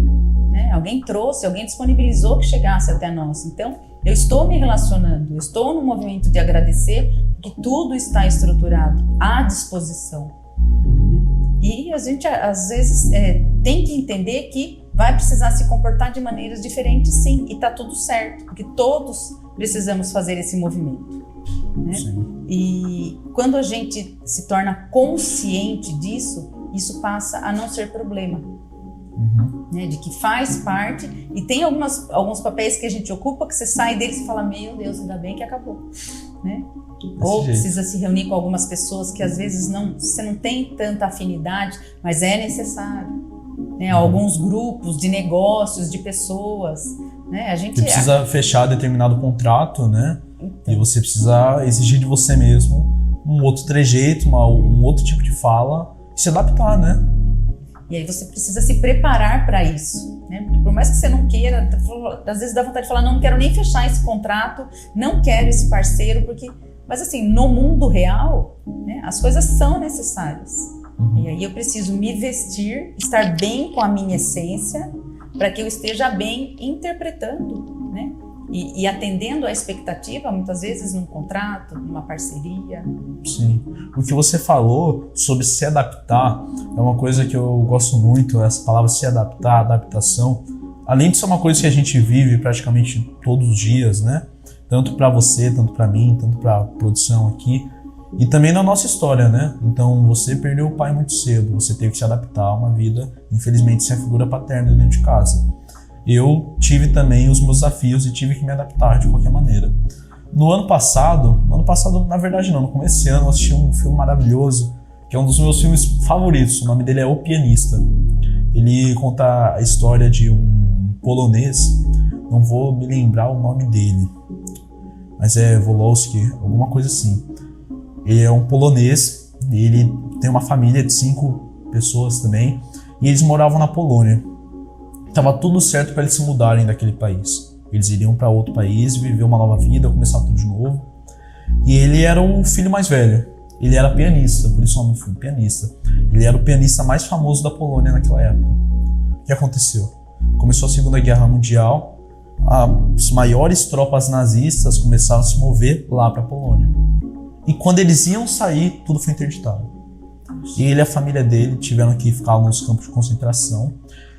né? Alguém trouxe, alguém disponibilizou que chegasse até nós. Então, eu estou me relacionando, eu estou no movimento de agradecer que tudo está estruturado, à disposição. Né? E a gente, às vezes, tem que entender que vai precisar se comportar de maneiras diferentes, sim, e está tudo certo, porque todos precisamos fazer esse movimento, né? E quando a gente se torna consciente disso, isso passa a não ser problema, né? De que faz parte e tem alguns papéis que a gente ocupa que você sai deles e fala, meu Deus, ainda bem que acabou, né? Ou precisa se reunir com algumas pessoas que às vezes você não tem tanta afinidade, mas é necessário, né? Alguns grupos de negócios, de pessoas, né? A gente precisa fechar determinado contrato, né? Então. E você precisa exigir de você mesmo um outro trejeito, um outro tipo de fala e se adaptar, né? E aí você precisa se preparar para isso, né? Porque por mais que você não queira, às vezes dá vontade de falar, não quero nem fechar esse contrato, não quero esse parceiro, porque... Mas assim, no mundo real, né, as coisas são necessárias. E aí eu preciso me vestir, estar bem com a minha essência, para que eu esteja bem interpretando, né? E atendendo à expectativa, muitas vezes num contrato, numa parceria. Sim. O que você falou sobre se adaptar é uma coisa que eu gosto muito, essa palavra se adaptar, adaptação. Além de ser uma coisa que a gente vive praticamente todos os dias, né? Tanto para você, tanto para mim, tanto para a produção aqui. E também na nossa história, né? Então, você perdeu o pai muito cedo, você teve que se adaptar a uma vida, infelizmente, sem a figura paterna dentro de casa. Eu tive também os meus desafios e tive que me adaptar de qualquer maneira. No ano passado, na verdade não, no começo desse ano eu assisti um filme maravilhoso, que é um dos meus filmes favoritos, o nome dele é O Pianista. Ele conta a história de um polonês, não vou me lembrar o nome dele, mas é Wolowski, alguma coisa assim. Ele é um polonês, ele tem uma família de 5 pessoas também, e eles moravam na Polônia. Tava tudo certo para eles se mudarem daquele país. Eles iriam para outro país, viver uma nova vida, começar tudo de novo. E ele era o filho mais velho. Ele era pianista, por isso o nome do filme, pianista. Ele era o pianista mais famoso da Polônia naquela época. O que aconteceu? Começou a Segunda Guerra Mundial, as maiores tropas nazistas começaram a se mover lá para a Polônia. E quando eles iam sair, tudo foi interditado. E ele e a família dele tiveram que ficar nos campos de concentração.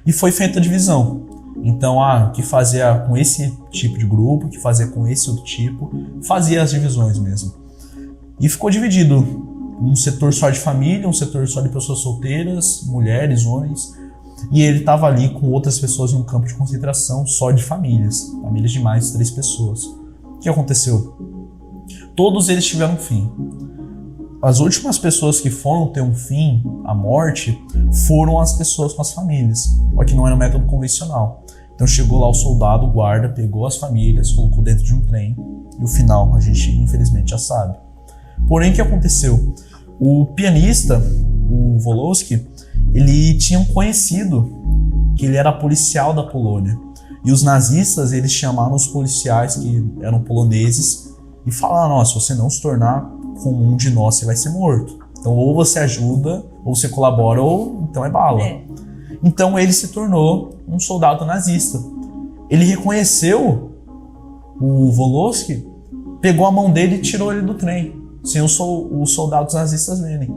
E foi feita a divisão. Então, o que fazia com esse tipo de grupo, o que fazia com esse outro tipo, fazia as divisões mesmo. E ficou dividido. Um setor só de família, um setor só de pessoas solteiras, mulheres, homens. E ele estava ali com outras pessoas em um campo de concentração só de famílias de mais de 3 pessoas. O que aconteceu? Todos eles tiveram um fim. As últimas pessoas que foram ter um fim, a morte, foram as pessoas com as famílias, só que não era um método convencional. Então chegou lá o soldado, o guarda, pegou as famílias, colocou dentro de um trem, e o final a gente infelizmente já sabe. Porém, o que aconteceu? O pianista, o Wolowski, ele tinha um conhecido que ele era policial da Polônia. E os nazistas, eles chamaram os policiais que eram poloneses e falaram: ó, se você não se tornar como um de nós, você vai ser morto. Então, ou você ajuda, ou você colabora, ou então é bala. Então, ele se tornou um soldado nazista. Ele reconheceu o Wolowski, pegou a mão dele e tirou ele do trem, sem os soldados nazistas verem.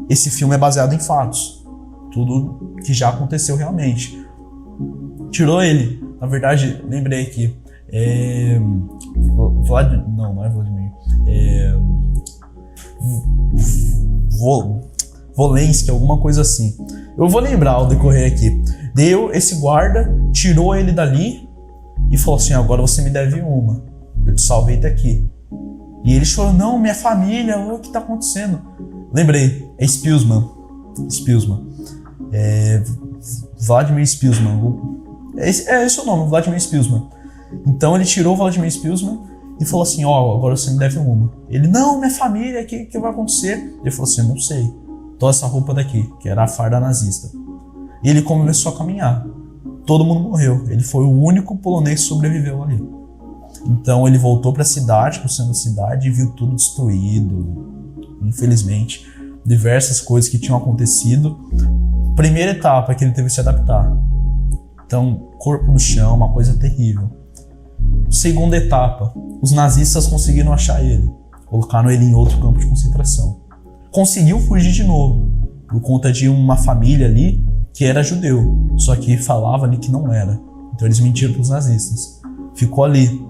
Esse filme é baseado em fatos. Tudo que já aconteceu realmente. Tirou ele. Na verdade, lembrei aqui. Não é Vladimir. Volensky, alguma coisa assim. Eu vou lembrar ao decorrer aqui. Deu esse guarda, tirou ele dali e falou assim: agora você me deve uma. Eu te salvei daqui. E ele chorou: não, minha família, o que tá acontecendo? Lembrei, é Spilsman. Vladimir Spilsman. É esse o nome, Vladimir Spilsman. Então ele tirou o Vladimir Spilsman e falou assim: ó, agora você me deve uma. Ele: não, minha família, o que vai acontecer? Ele falou assim: não sei. Tô essa roupa daqui, que era a farda nazista. E ele começou a caminhar. Todo mundo morreu. Ele foi o único polonês que sobreviveu ali. Então ele voltou para a cidade, pro centro da cidade, e viu tudo destruído. Infelizmente, diversas coisas que tinham acontecido. Primeira etapa que ele teve que se adaptar. Então, corpo no chão, uma coisa terrível. Segunda etapa, os nazistas conseguiram achar ele. Colocaram ele em outro campo de concentração. Conseguiu fugir de novo, por conta de uma família ali que era judeu, só que falava ali que não era. Então eles mentiram para os nazistas. Ficou ali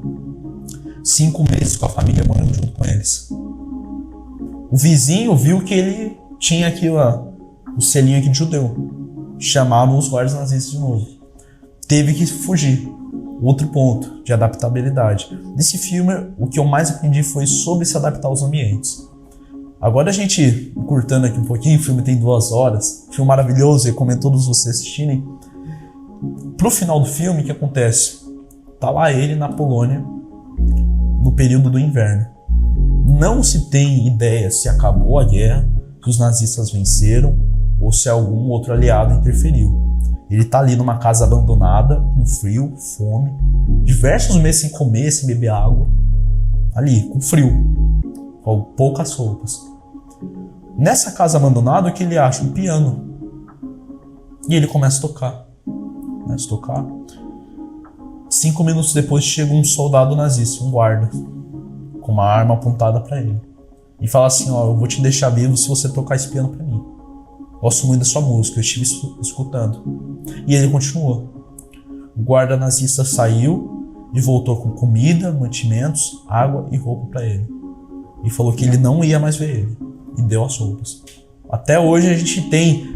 5 meses com a família morando junto com eles. O vizinho viu que ele tinha aqui o selinho aqui de judeu. Chamavam os guardas nazistas de novo. Teve que fugir. Outro ponto de adaptabilidade. Nesse filme, o que eu mais aprendi foi sobre se adaptar aos ambientes. Agora a gente, encurtando aqui um pouquinho, o filme tem 2 horas, filme maravilhoso, recomendo todos vocês assistirem. Pro final do filme, o que acontece? Tá lá ele na Polônia, no período do inverno. Não se tem ideia se acabou a guerra, se os nazistas venceram, ou se algum outro aliado interferiu. Ele tá ali numa casa abandonada, com frio, fome, diversos meses sem comer, sem beber água, ali, com frio, com poucas roupas. Nessa casa abandonada, o que ele acha? Um piano. E ele começa a tocar. 5 minutos depois chega um soldado nazista, um guarda, com uma arma apontada para ele. E fala assim: ó, eu vou te deixar vivo se você tocar esse piano para mim. Gosto muito da sua música, eu estive escutando. E ele continuou. O guarda nazista saiu e voltou com comida, mantimentos, água e roupa para ele. E falou que ele não ia mais ver ele. E deu as roupas. Até hoje a gente tem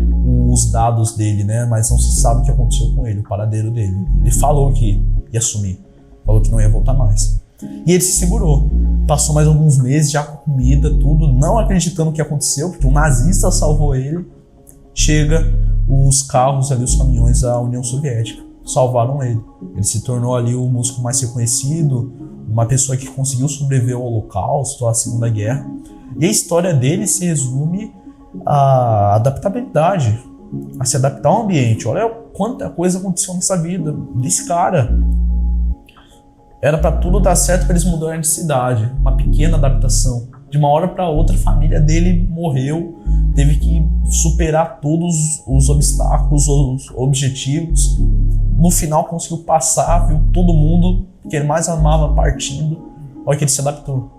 os dados dele, né? Mas não se sabe o que aconteceu com ele, o paradeiro dele. Ele falou que ia sumir. Falou que não ia voltar mais. E ele se segurou. Passou mais alguns meses já com comida, tudo, não acreditando no que aconteceu, porque um nazista salvou ele. Chega os carros ali, os caminhões da União Soviética. Salvaram ele. Ele se tornou ali o músico mais reconhecido, uma pessoa que conseguiu sobreviver ao Holocausto, à Segunda Guerra. E a história dele se resume à adaptabilidade, a se adaptar ao ambiente. Olha quanta coisa aconteceu nessa vida desse cara. Era para tudo dar certo para eles mudarem de cidade, uma pequena adaptação. De uma hora para outra, a família dele morreu, teve que superar todos os obstáculos, os objetivos. No final conseguiu passar, viu todo mundo que ele mais amava partindo, olha que ele se adaptou.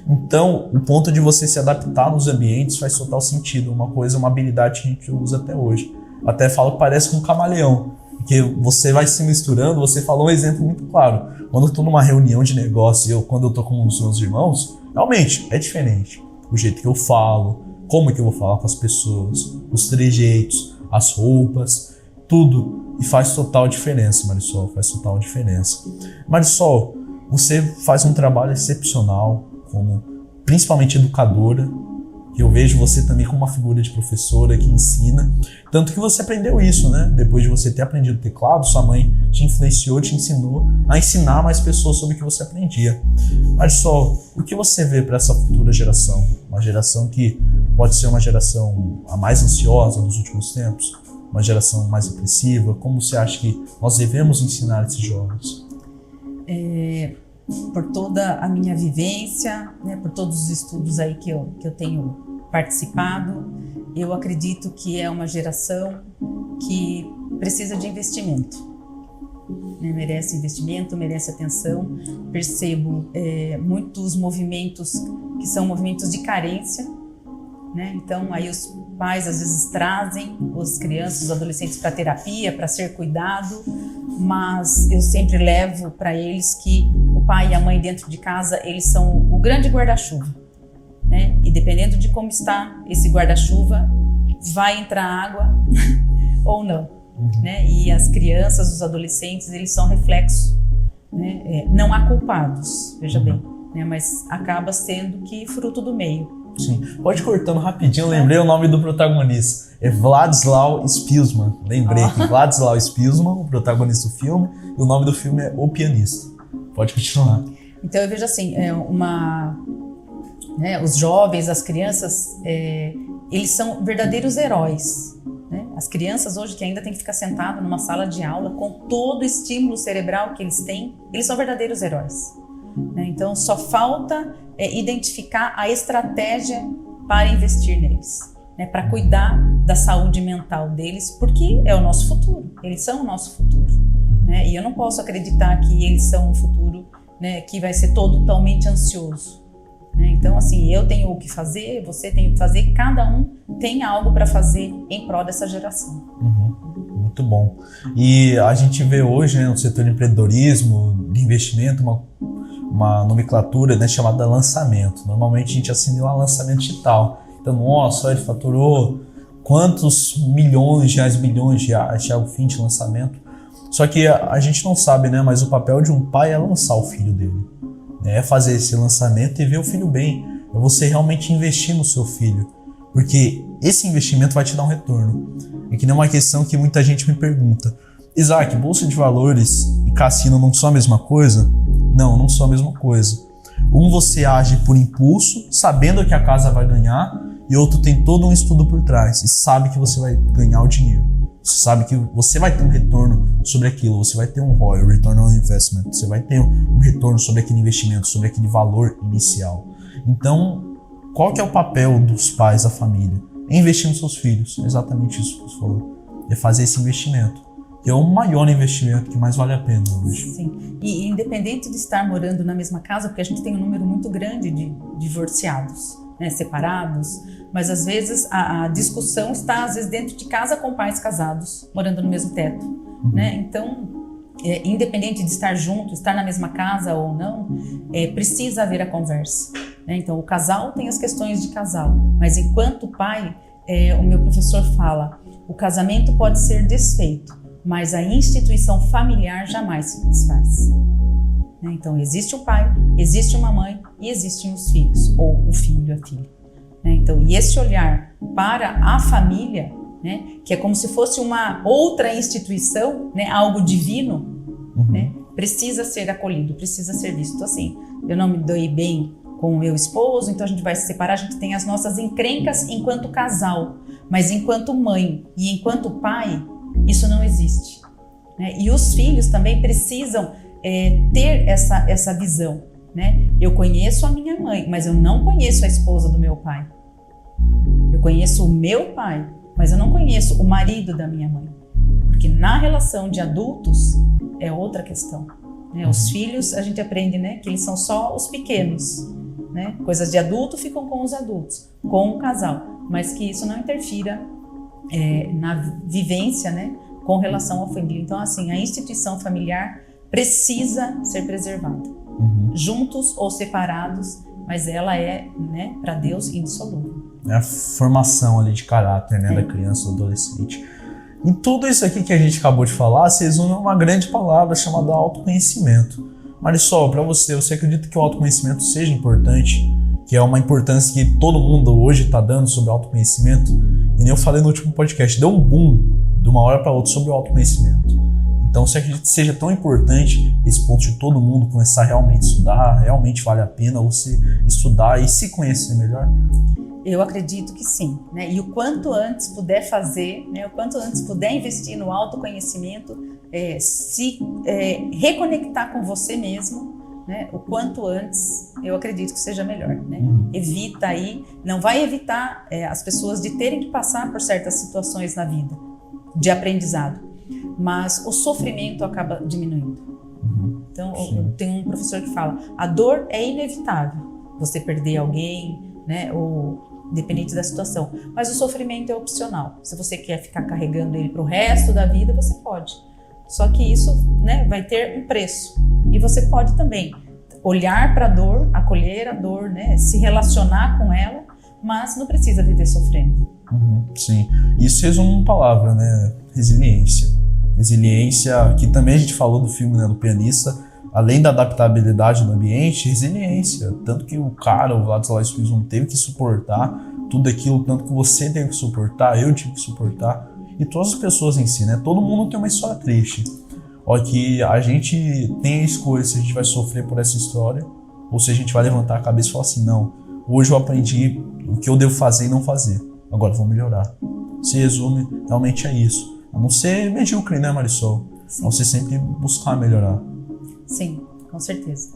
Então, o ponto de você se adaptar nos ambientes faz total sentido, uma habilidade que a gente usa até hoje. Até falo que parece um camaleão, porque você vai se misturando. Você falou um exemplo muito claro. Quando eu estou numa reunião de negócio, quando eu estou com os meus irmãos, realmente é diferente. O jeito que eu falo, como que eu vou falar com as pessoas, os trejeitos, as roupas, tudo. E faz total diferença, Marisol, faz total diferença. Marisol, você faz um trabalho excepcional, como principalmente educadora, que eu vejo você também como uma figura de professora que ensina, tanto que você aprendeu isso, né? Depois de você ter aprendido teclado, sua mãe te influenciou, te ensinou a ensinar mais pessoas sobre o que você aprendia. Marisol, o que você vê para essa futura geração? Uma geração que pode ser uma geração a mais ansiosa dos últimos tempos? Uma geração mais depressiva? Como você acha que nós devemos ensinar esses jovens? Por toda a minha vivência, né, por todos os estudos aí que eu tenho participado, eu acredito que é uma geração que precisa de investimento, né, merece investimento, merece atenção. Percebo muitos movimentos que são movimentos de carência, né? Então aí os pais às vezes trazem as crianças, os adolescentes para terapia, para ser cuidado, mas eu sempre levo para eles que o pai e a mãe dentro de casa, eles são o grande guarda-chuva, né? E dependendo de como está esse guarda-chuva, vai entrar água ou não, né? E as crianças, os adolescentes, eles são reflexo, né? Não há culpados, veja bem, né? Mas acaba sendo que fruto do meio. Sim. Pode ir cortando rapidinho, eu lembrei o nome do protagonista. É Władysław Spielman. Lembrei que Władysław Spielman, o protagonista do filme, e o nome do filme é O Pianista. Pode continuar. Então eu vejo assim, os jovens, as crianças, eles são verdadeiros heróis, né? As crianças hoje que ainda têm que ficar sentado numa sala de aula com todo o estímulo cerebral que eles têm, eles são verdadeiros heróis, né? Então só falta identificar a estratégia para investir neles, né? Para cuidar da saúde mental deles, porque é o nosso futuro, eles são o nosso futuro, né? E eu não posso acreditar que eles são um futuro, né, que vai ser totalmente ansioso, né? Então assim, eu tenho o que fazer, você tem o que fazer, cada um tem algo para fazer em prol dessa geração. Muito bom. E a gente vê hoje, né, no setor de empreendedorismo, de investimento, uma nomenclatura, né, chamada lançamento. Normalmente a gente assimila lançamento digital. Então, nossa, ele faturou quantos milhões de reais, bilhões de reais, é o fim de lançamento. Só que a gente não sabe, né, mas o papel de um pai é lançar o filho dele. É fazer esse lançamento e ver o filho bem. É você realmente investir no seu filho. Porque esse investimento vai te dar um retorno. É que nem uma questão que muita gente me pergunta. Isaac, bolsa de valores e cassino não são a mesma coisa? Não são a mesma coisa. Um você age por impulso, sabendo que a casa vai ganhar, e outro tem todo um estudo por trás e sabe que você vai ganhar o dinheiro. Você sabe que você vai ter um retorno sobre aquilo, você vai ter um ROI, Return on Investment, você vai ter um retorno sobre aquele investimento, sobre aquele valor inicial. Então, qual que é o papel dos pais, da família? É investir nos seus filhos, é exatamente isso que você falou. É fazer esse investimento. Que é o maior investimento que mais vale a pena hoje. Sim, e independente de estar morando na mesma casa, porque a gente tem um número muito grande de divorciados, né, separados, mas às vezes a discussão está às vezes dentro de casa com pais casados, morando no mesmo teto, né? Então, independente de estar junto, estar na mesma casa ou não, precisa haver a conversa, né? Então, o casal tem as questões de casal, mas enquanto pai, o meu professor fala, o casamento pode ser desfeito, mas a instituição familiar jamais se desfaz. Então, existe o pai, existe uma mãe e existem os filhos, ou o filho e a filha. Então, e esse olhar para a família, né, que é como se fosse uma outra instituição, né, algo divino, né, precisa ser acolhido, precisa ser visto. Então, assim, eu não me dou bem com o meu esposo, então a gente vai se separar, a gente tem as nossas encrencas enquanto casal, mas enquanto mãe e enquanto pai, isso não existe, né? E os filhos também precisam ter essa visão, né? Eu conheço a minha mãe, mas eu não conheço a esposa do meu pai. Eu conheço o meu pai, mas eu não conheço o marido da minha mãe. Porque na relação de adultos é outra questão, né? Os filhos, a gente aprende, né, que eles são só os pequenos, né? Coisas de adulto ficam com os adultos, com o casal, mas que isso não interfira na vivência, né, com relação à família. Então, assim, a instituição familiar precisa ser preservada, juntos ou separados, mas ela é, né, para Deus indissolúvel. É a formação ali de caráter, né, da criança, do adolescente. E tudo isso aqui que a gente acabou de falar se resume a uma grande palavra chamada autoconhecimento. Marisol, para você acredita que o autoconhecimento seja importante que é uma importância que todo mundo hoje está dando sobre autoconhecimento. E nem eu falei no último podcast, deu um boom de uma hora para outra sobre o autoconhecimento. Então, se acredita que seja tão importante esse ponto de todo mundo começar a realmente estudar, realmente vale a pena você estudar e se conhecer melhor? Eu acredito que sim, né? E o quanto antes puder fazer, né? O quanto antes puder investir no autoconhecimento, se reconectar com você mesmo, né? O quanto antes, eu acredito que seja melhor, né? Evita aí, não vai evitar as pessoas de terem que passar por certas situações na vida de aprendizado, mas o sofrimento acaba diminuindo. Então, tem um professor que fala, a dor é inevitável, você perder alguém, né? Ou dependente da situação, mas o sofrimento é opcional. Se você quer ficar carregando ele para o resto da vida, você pode. Só que isso, né, vai ter um preço. E você pode também olhar para a dor, acolher a dor, né, se relacionar com ela, mas não precisa viver sofrendo. Sim. Isso resume uma palavra, né? Resiliência. Resiliência, que também a gente falou do filme, né, do pianista, além da adaptabilidade do ambiente, resiliência. Tanto que o Władysław Spilsbury teve que suportar tudo aquilo, tanto que você teve que suportar, eu tive que suportar, e todas as pessoas em si, né? Todo mundo tem uma história triste. Ó, que a gente tem a escolha se a gente vai sofrer por essa história, ou se a gente vai levantar a cabeça e falar assim, não, hoje eu aprendi o que eu devo fazer e não fazer, agora eu vou melhorar. Se resume realmente a isso. A não ser medíocre, né, Marisol? Sim. A você sempre buscar melhorar. Sim, com certeza.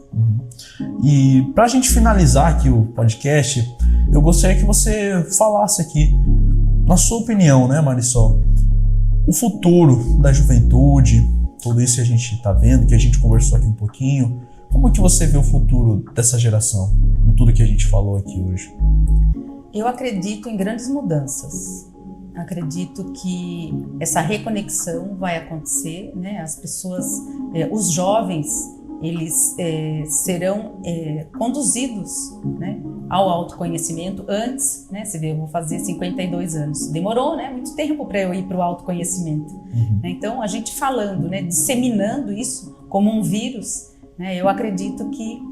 E pra gente finalizar aqui o podcast, eu gostaria que você falasse aqui, na sua opinião, né, Marisol, o futuro da juventude, tudo isso que a gente tá vendo, que a gente conversou aqui um pouquinho, como que você vê o futuro dessa geração, em tudo que a gente falou aqui hoje? Eu acredito em grandes mudanças. Acredito que essa reconexão vai acontecer, né? As pessoas, os jovens, eles serão conduzidos, né, ao autoconhecimento antes, né? Você vê, eu vou fazer 52 anos. Demorou, né? Muito tempo para eu ir para o autoconhecimento. Então, a gente falando, né, disseminando isso como um vírus, né? Eu acredito que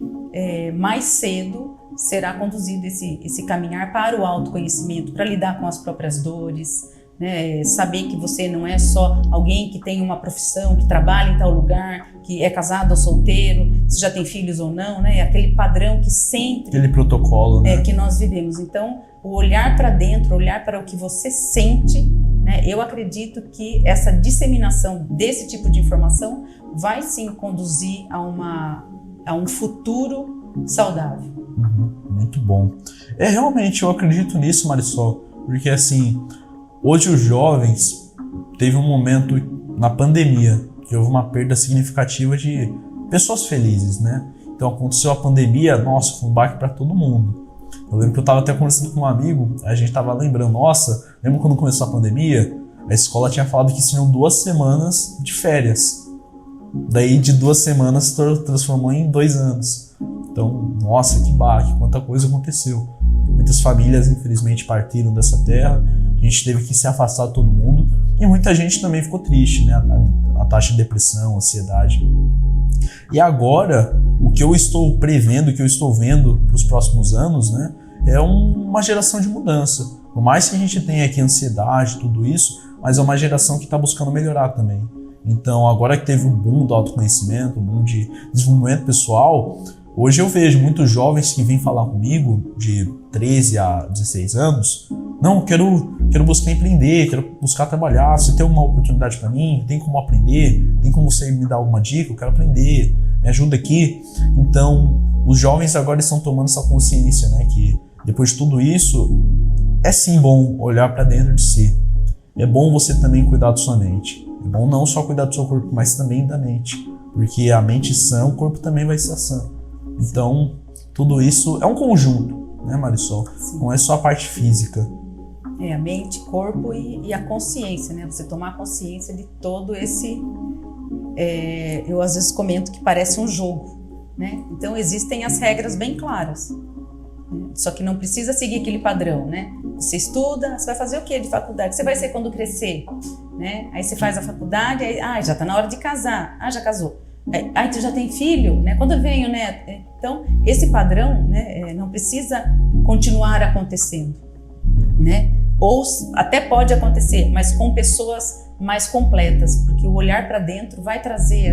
mais cedo será conduzido esse caminhar para o autoconhecimento, para lidar com as próprias dores, né? Saber que você não é só alguém que tem uma profissão, que trabalha em tal lugar, que é casado ou solteiro, se já tem filhos ou não, né? Aquele padrão que sempre... Aquele protocolo, né? Que nós vivemos. Então, o olhar para dentro, olhar para o que você sente, né? Eu acredito que essa disseminação desse tipo de informação vai sim conduzir a um futuro saudável. Muito bom. Realmente, eu acredito nisso, Marisol, porque assim, hoje os jovens, teve um momento na pandemia que houve uma perda significativa de pessoas felizes, né? Então aconteceu a pandemia, nossa, foi um baque para todo mundo. Eu lembro que eu estava até conversando com um amigo, a gente estava lembrando, nossa, lembra quando começou a pandemia? A escola tinha falado que seriam 2 semanas de férias. Daí de 2 semanas transformou em 2 anos. Então, nossa, que baque, quanta coisa aconteceu. Muitas famílias, infelizmente, partiram dessa terra, a gente teve que se afastar de todo mundo, e muita gente também ficou triste, né? A taxa de depressão, ansiedade. E agora, o que eu estou prevendo, o que eu estou vendo para os próximos anos, né, é uma geração de mudança. Por mais que a gente tenha aqui ansiedade, tudo isso, mas é uma geração que está buscando melhorar também. Então, agora que teve um boom do autoconhecimento, um boom de desenvolvimento pessoal, hoje eu vejo muitos jovens que vêm falar comigo, de 13 a 16 anos, não, quero buscar empreender, quero buscar trabalhar, você tem uma oportunidade para mim, tem como aprender, tem como você me dar alguma dica, eu quero aprender, me ajuda aqui. Então, os jovens agora estão tomando essa consciência, né, que depois de tudo isso, é sim bom olhar para dentro de si. É bom você também cuidar da sua mente. É bom não só cuidar do seu corpo, mas também da mente. Porque a mente sã, o corpo também vai ser sã. Então, tudo isso é um conjunto, né, Marisol? Sim. Não é só a parte física. A mente, corpo e a consciência, né? Você tomar consciência de todo esse... eu às vezes comento que parece um jogo, né? Então, existem as regras bem claras. Só que não precisa seguir aquele padrão, né? Você estuda, você vai fazer o que de faculdade? Você vai ser quando crescer, né? Aí você faz a faculdade, aí, já tá na hora de casar. Já casou. Ai, tu já tem filho, né? Quando vem o neto? Então, esse padrão, né, não precisa continuar acontecendo, né? Ou até pode acontecer, mas com pessoas mais completas, porque o olhar para dentro vai trazer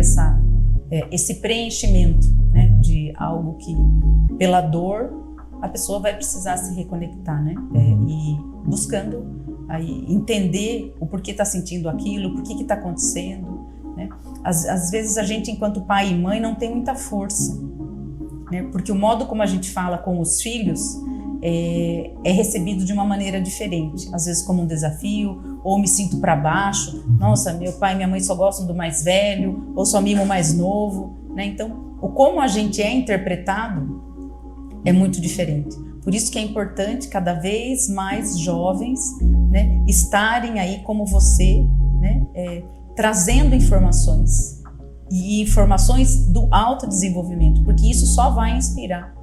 esse preenchimento, né, de algo que, pela dor, a pessoa vai precisar se reconectar, né? E buscando aí entender o porquê está sentindo aquilo, o porquê que está acontecendo, né? Às vezes a gente, enquanto pai e mãe, não tem muita força, né? Porque o modo como a gente fala com os filhos é recebido de uma maneira diferente, às vezes como um desafio, ou me sinto para baixo, nossa, meu pai e minha mãe só gostam do mais velho, ou só mimam o mais novo, né? Então, como a gente é interpretado é muito diferente. Por isso que é importante cada vez mais jovens, né, estarem aí como você, né, trazendo informações, e informações do autodesenvolvimento, porque isso só vai inspirar,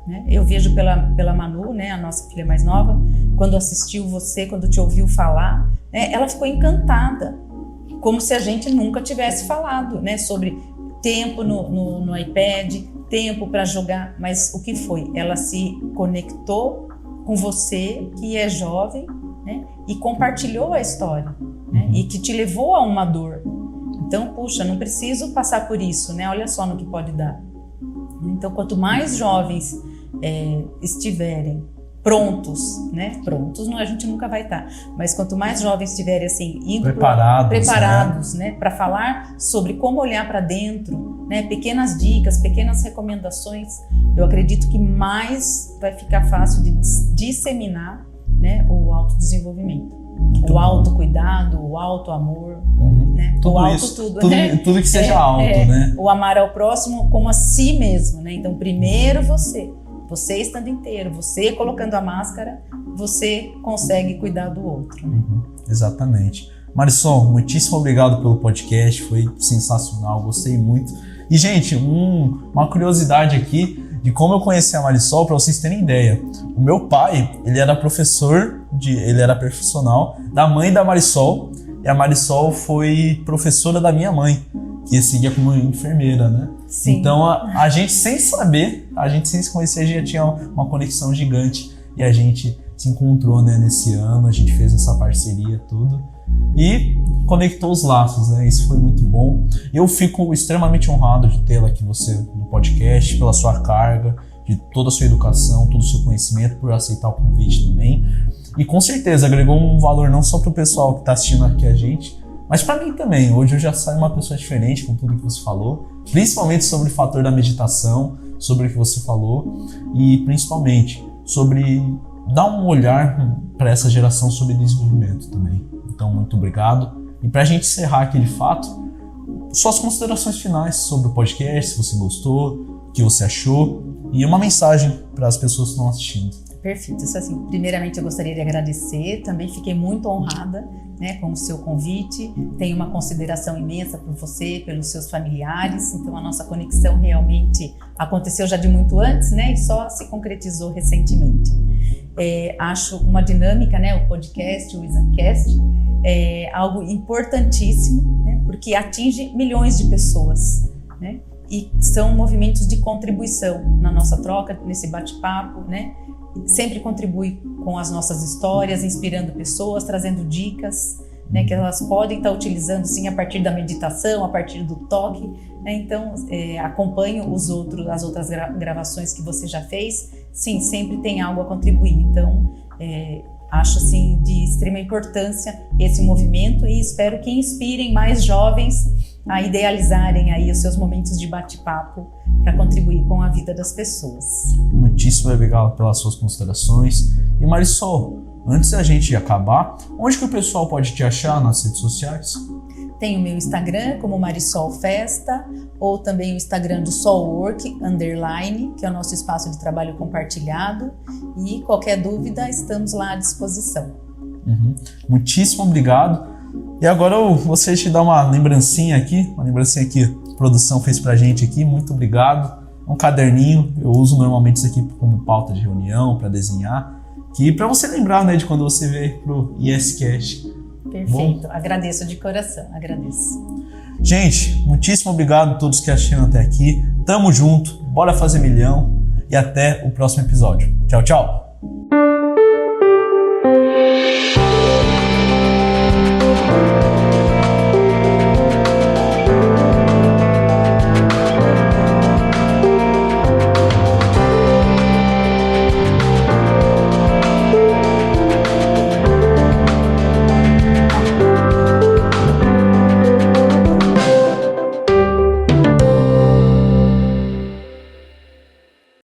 né? Eu vejo pela Manu, né, a nossa filha mais nova, quando assistiu você, quando te ouviu falar, né, ela ficou encantada, como se a gente nunca tivesse falado, né, sobre tempo no iPad, tempo para jogar, mas o que foi? Ela se conectou com você, que é jovem, né, e compartilhou a história, né, e que te levou a uma dor. Então, puxa, não preciso passar por isso, né? Olha só no que pode dar. Então, quanto mais jovens estiverem prontos, né? Prontos, a gente nunca vai estar. Mas quanto mais jovens estiverem assim, preparados, né? Para falar sobre como olhar para dentro, né? Pequenas dicas, pequenas recomendações, eu acredito que mais vai ficar fácil de disseminar, né? O autodesenvolvimento. O autocuidado, o autoamor, né? Tudo o auto isso, tudo, né? Tudo que seja auto, né? O amar ao próximo como a si mesmo, né? Então, primeiro você estando inteiro, você colocando a máscara, você consegue cuidar do outro, né? Exatamente. Marisol, muitíssimo obrigado pelo podcast, foi sensacional, gostei muito. E, gente, uma curiosidade aqui de como eu conheci a Marisol, para vocês terem ideia. O meu pai, ele era ele era profissional da mãe da Marisol, e a Marisol foi professora da minha mãe, que seguia como enfermeira, né? Sim. Então, a gente sem saber, a gente sem se conhecer, a gente já tinha uma conexão gigante, e a gente se encontrou, né, nesse ano, a gente fez essa parceria, tudo, e conectou os laços, né? Isso foi muito bom. Eu fico extremamente honrado de tê-la aqui no podcast, pela sua carga, de toda a sua educação, todo o seu conhecimento, por aceitar o convite também. E com certeza agregou um valor não só para o pessoal que está assistindo aqui a gente, mas para mim também. Hoje eu já saio uma pessoa diferente com tudo que você falou, principalmente sobre o fator da meditação, sobre o que você falou, e principalmente sobre dar um olhar para essa geração sobre desenvolvimento também. Então, muito obrigado. E para a gente encerrar aqui de fato, suas considerações finais sobre o podcast, se você gostou, o que você achou, e uma mensagem para as pessoas que estão assistindo. Perfeito. Isso, assim, primeiramente eu gostaria de agradecer, também fiquei muito honrada, né, com o seu convite, tenho uma consideração imensa por você, pelos seus familiares, então a nossa conexão realmente aconteceu já de muito antes, né, e só se concretizou recentemente. Acho uma dinâmica, né, o podcast, o Isancast, algo importantíssimo, né, porque atinge milhões de pessoas, né, e são movimentos de contribuição na nossa troca, nesse bate-papo, né, sempre contribui com as nossas histórias, inspirando pessoas, trazendo dicas, né, que elas podem estar utilizando sim a partir da meditação, a partir do toque, né? Então acompanho as outras gravações que você já fez, sim, sempre tem algo a contribuir, então acho assim de extrema importância esse movimento e espero que inspirem mais jovens a idealizarem aí os seus momentos de bate-papo para contribuir com a vida das pessoas. Muitíssimo obrigado pelas suas considerações. E Marisol, antes da gente acabar, onde que o pessoal pode te achar nas redes sociais? Tem o meu Instagram como Marisol Festa, ou também o Instagram do Solwork _, que é o nosso espaço de trabalho compartilhado, e qualquer dúvida estamos lá à disposição. Muitíssimo obrigado. E agora eu gostaria de te dar uma lembrancinha que a produção fez pra gente aqui, muito obrigado. É um caderninho, eu uso normalmente isso aqui como pauta de reunião, para desenhar, que para você lembrar, né, de quando você veio pro YesCast. Perfeito, bom? Agradeço de coração, agradeço. Gente, muitíssimo obrigado a todos que assistiram até aqui. Tamo junto, bora fazer milhão e até o próximo episódio. Tchau, tchau!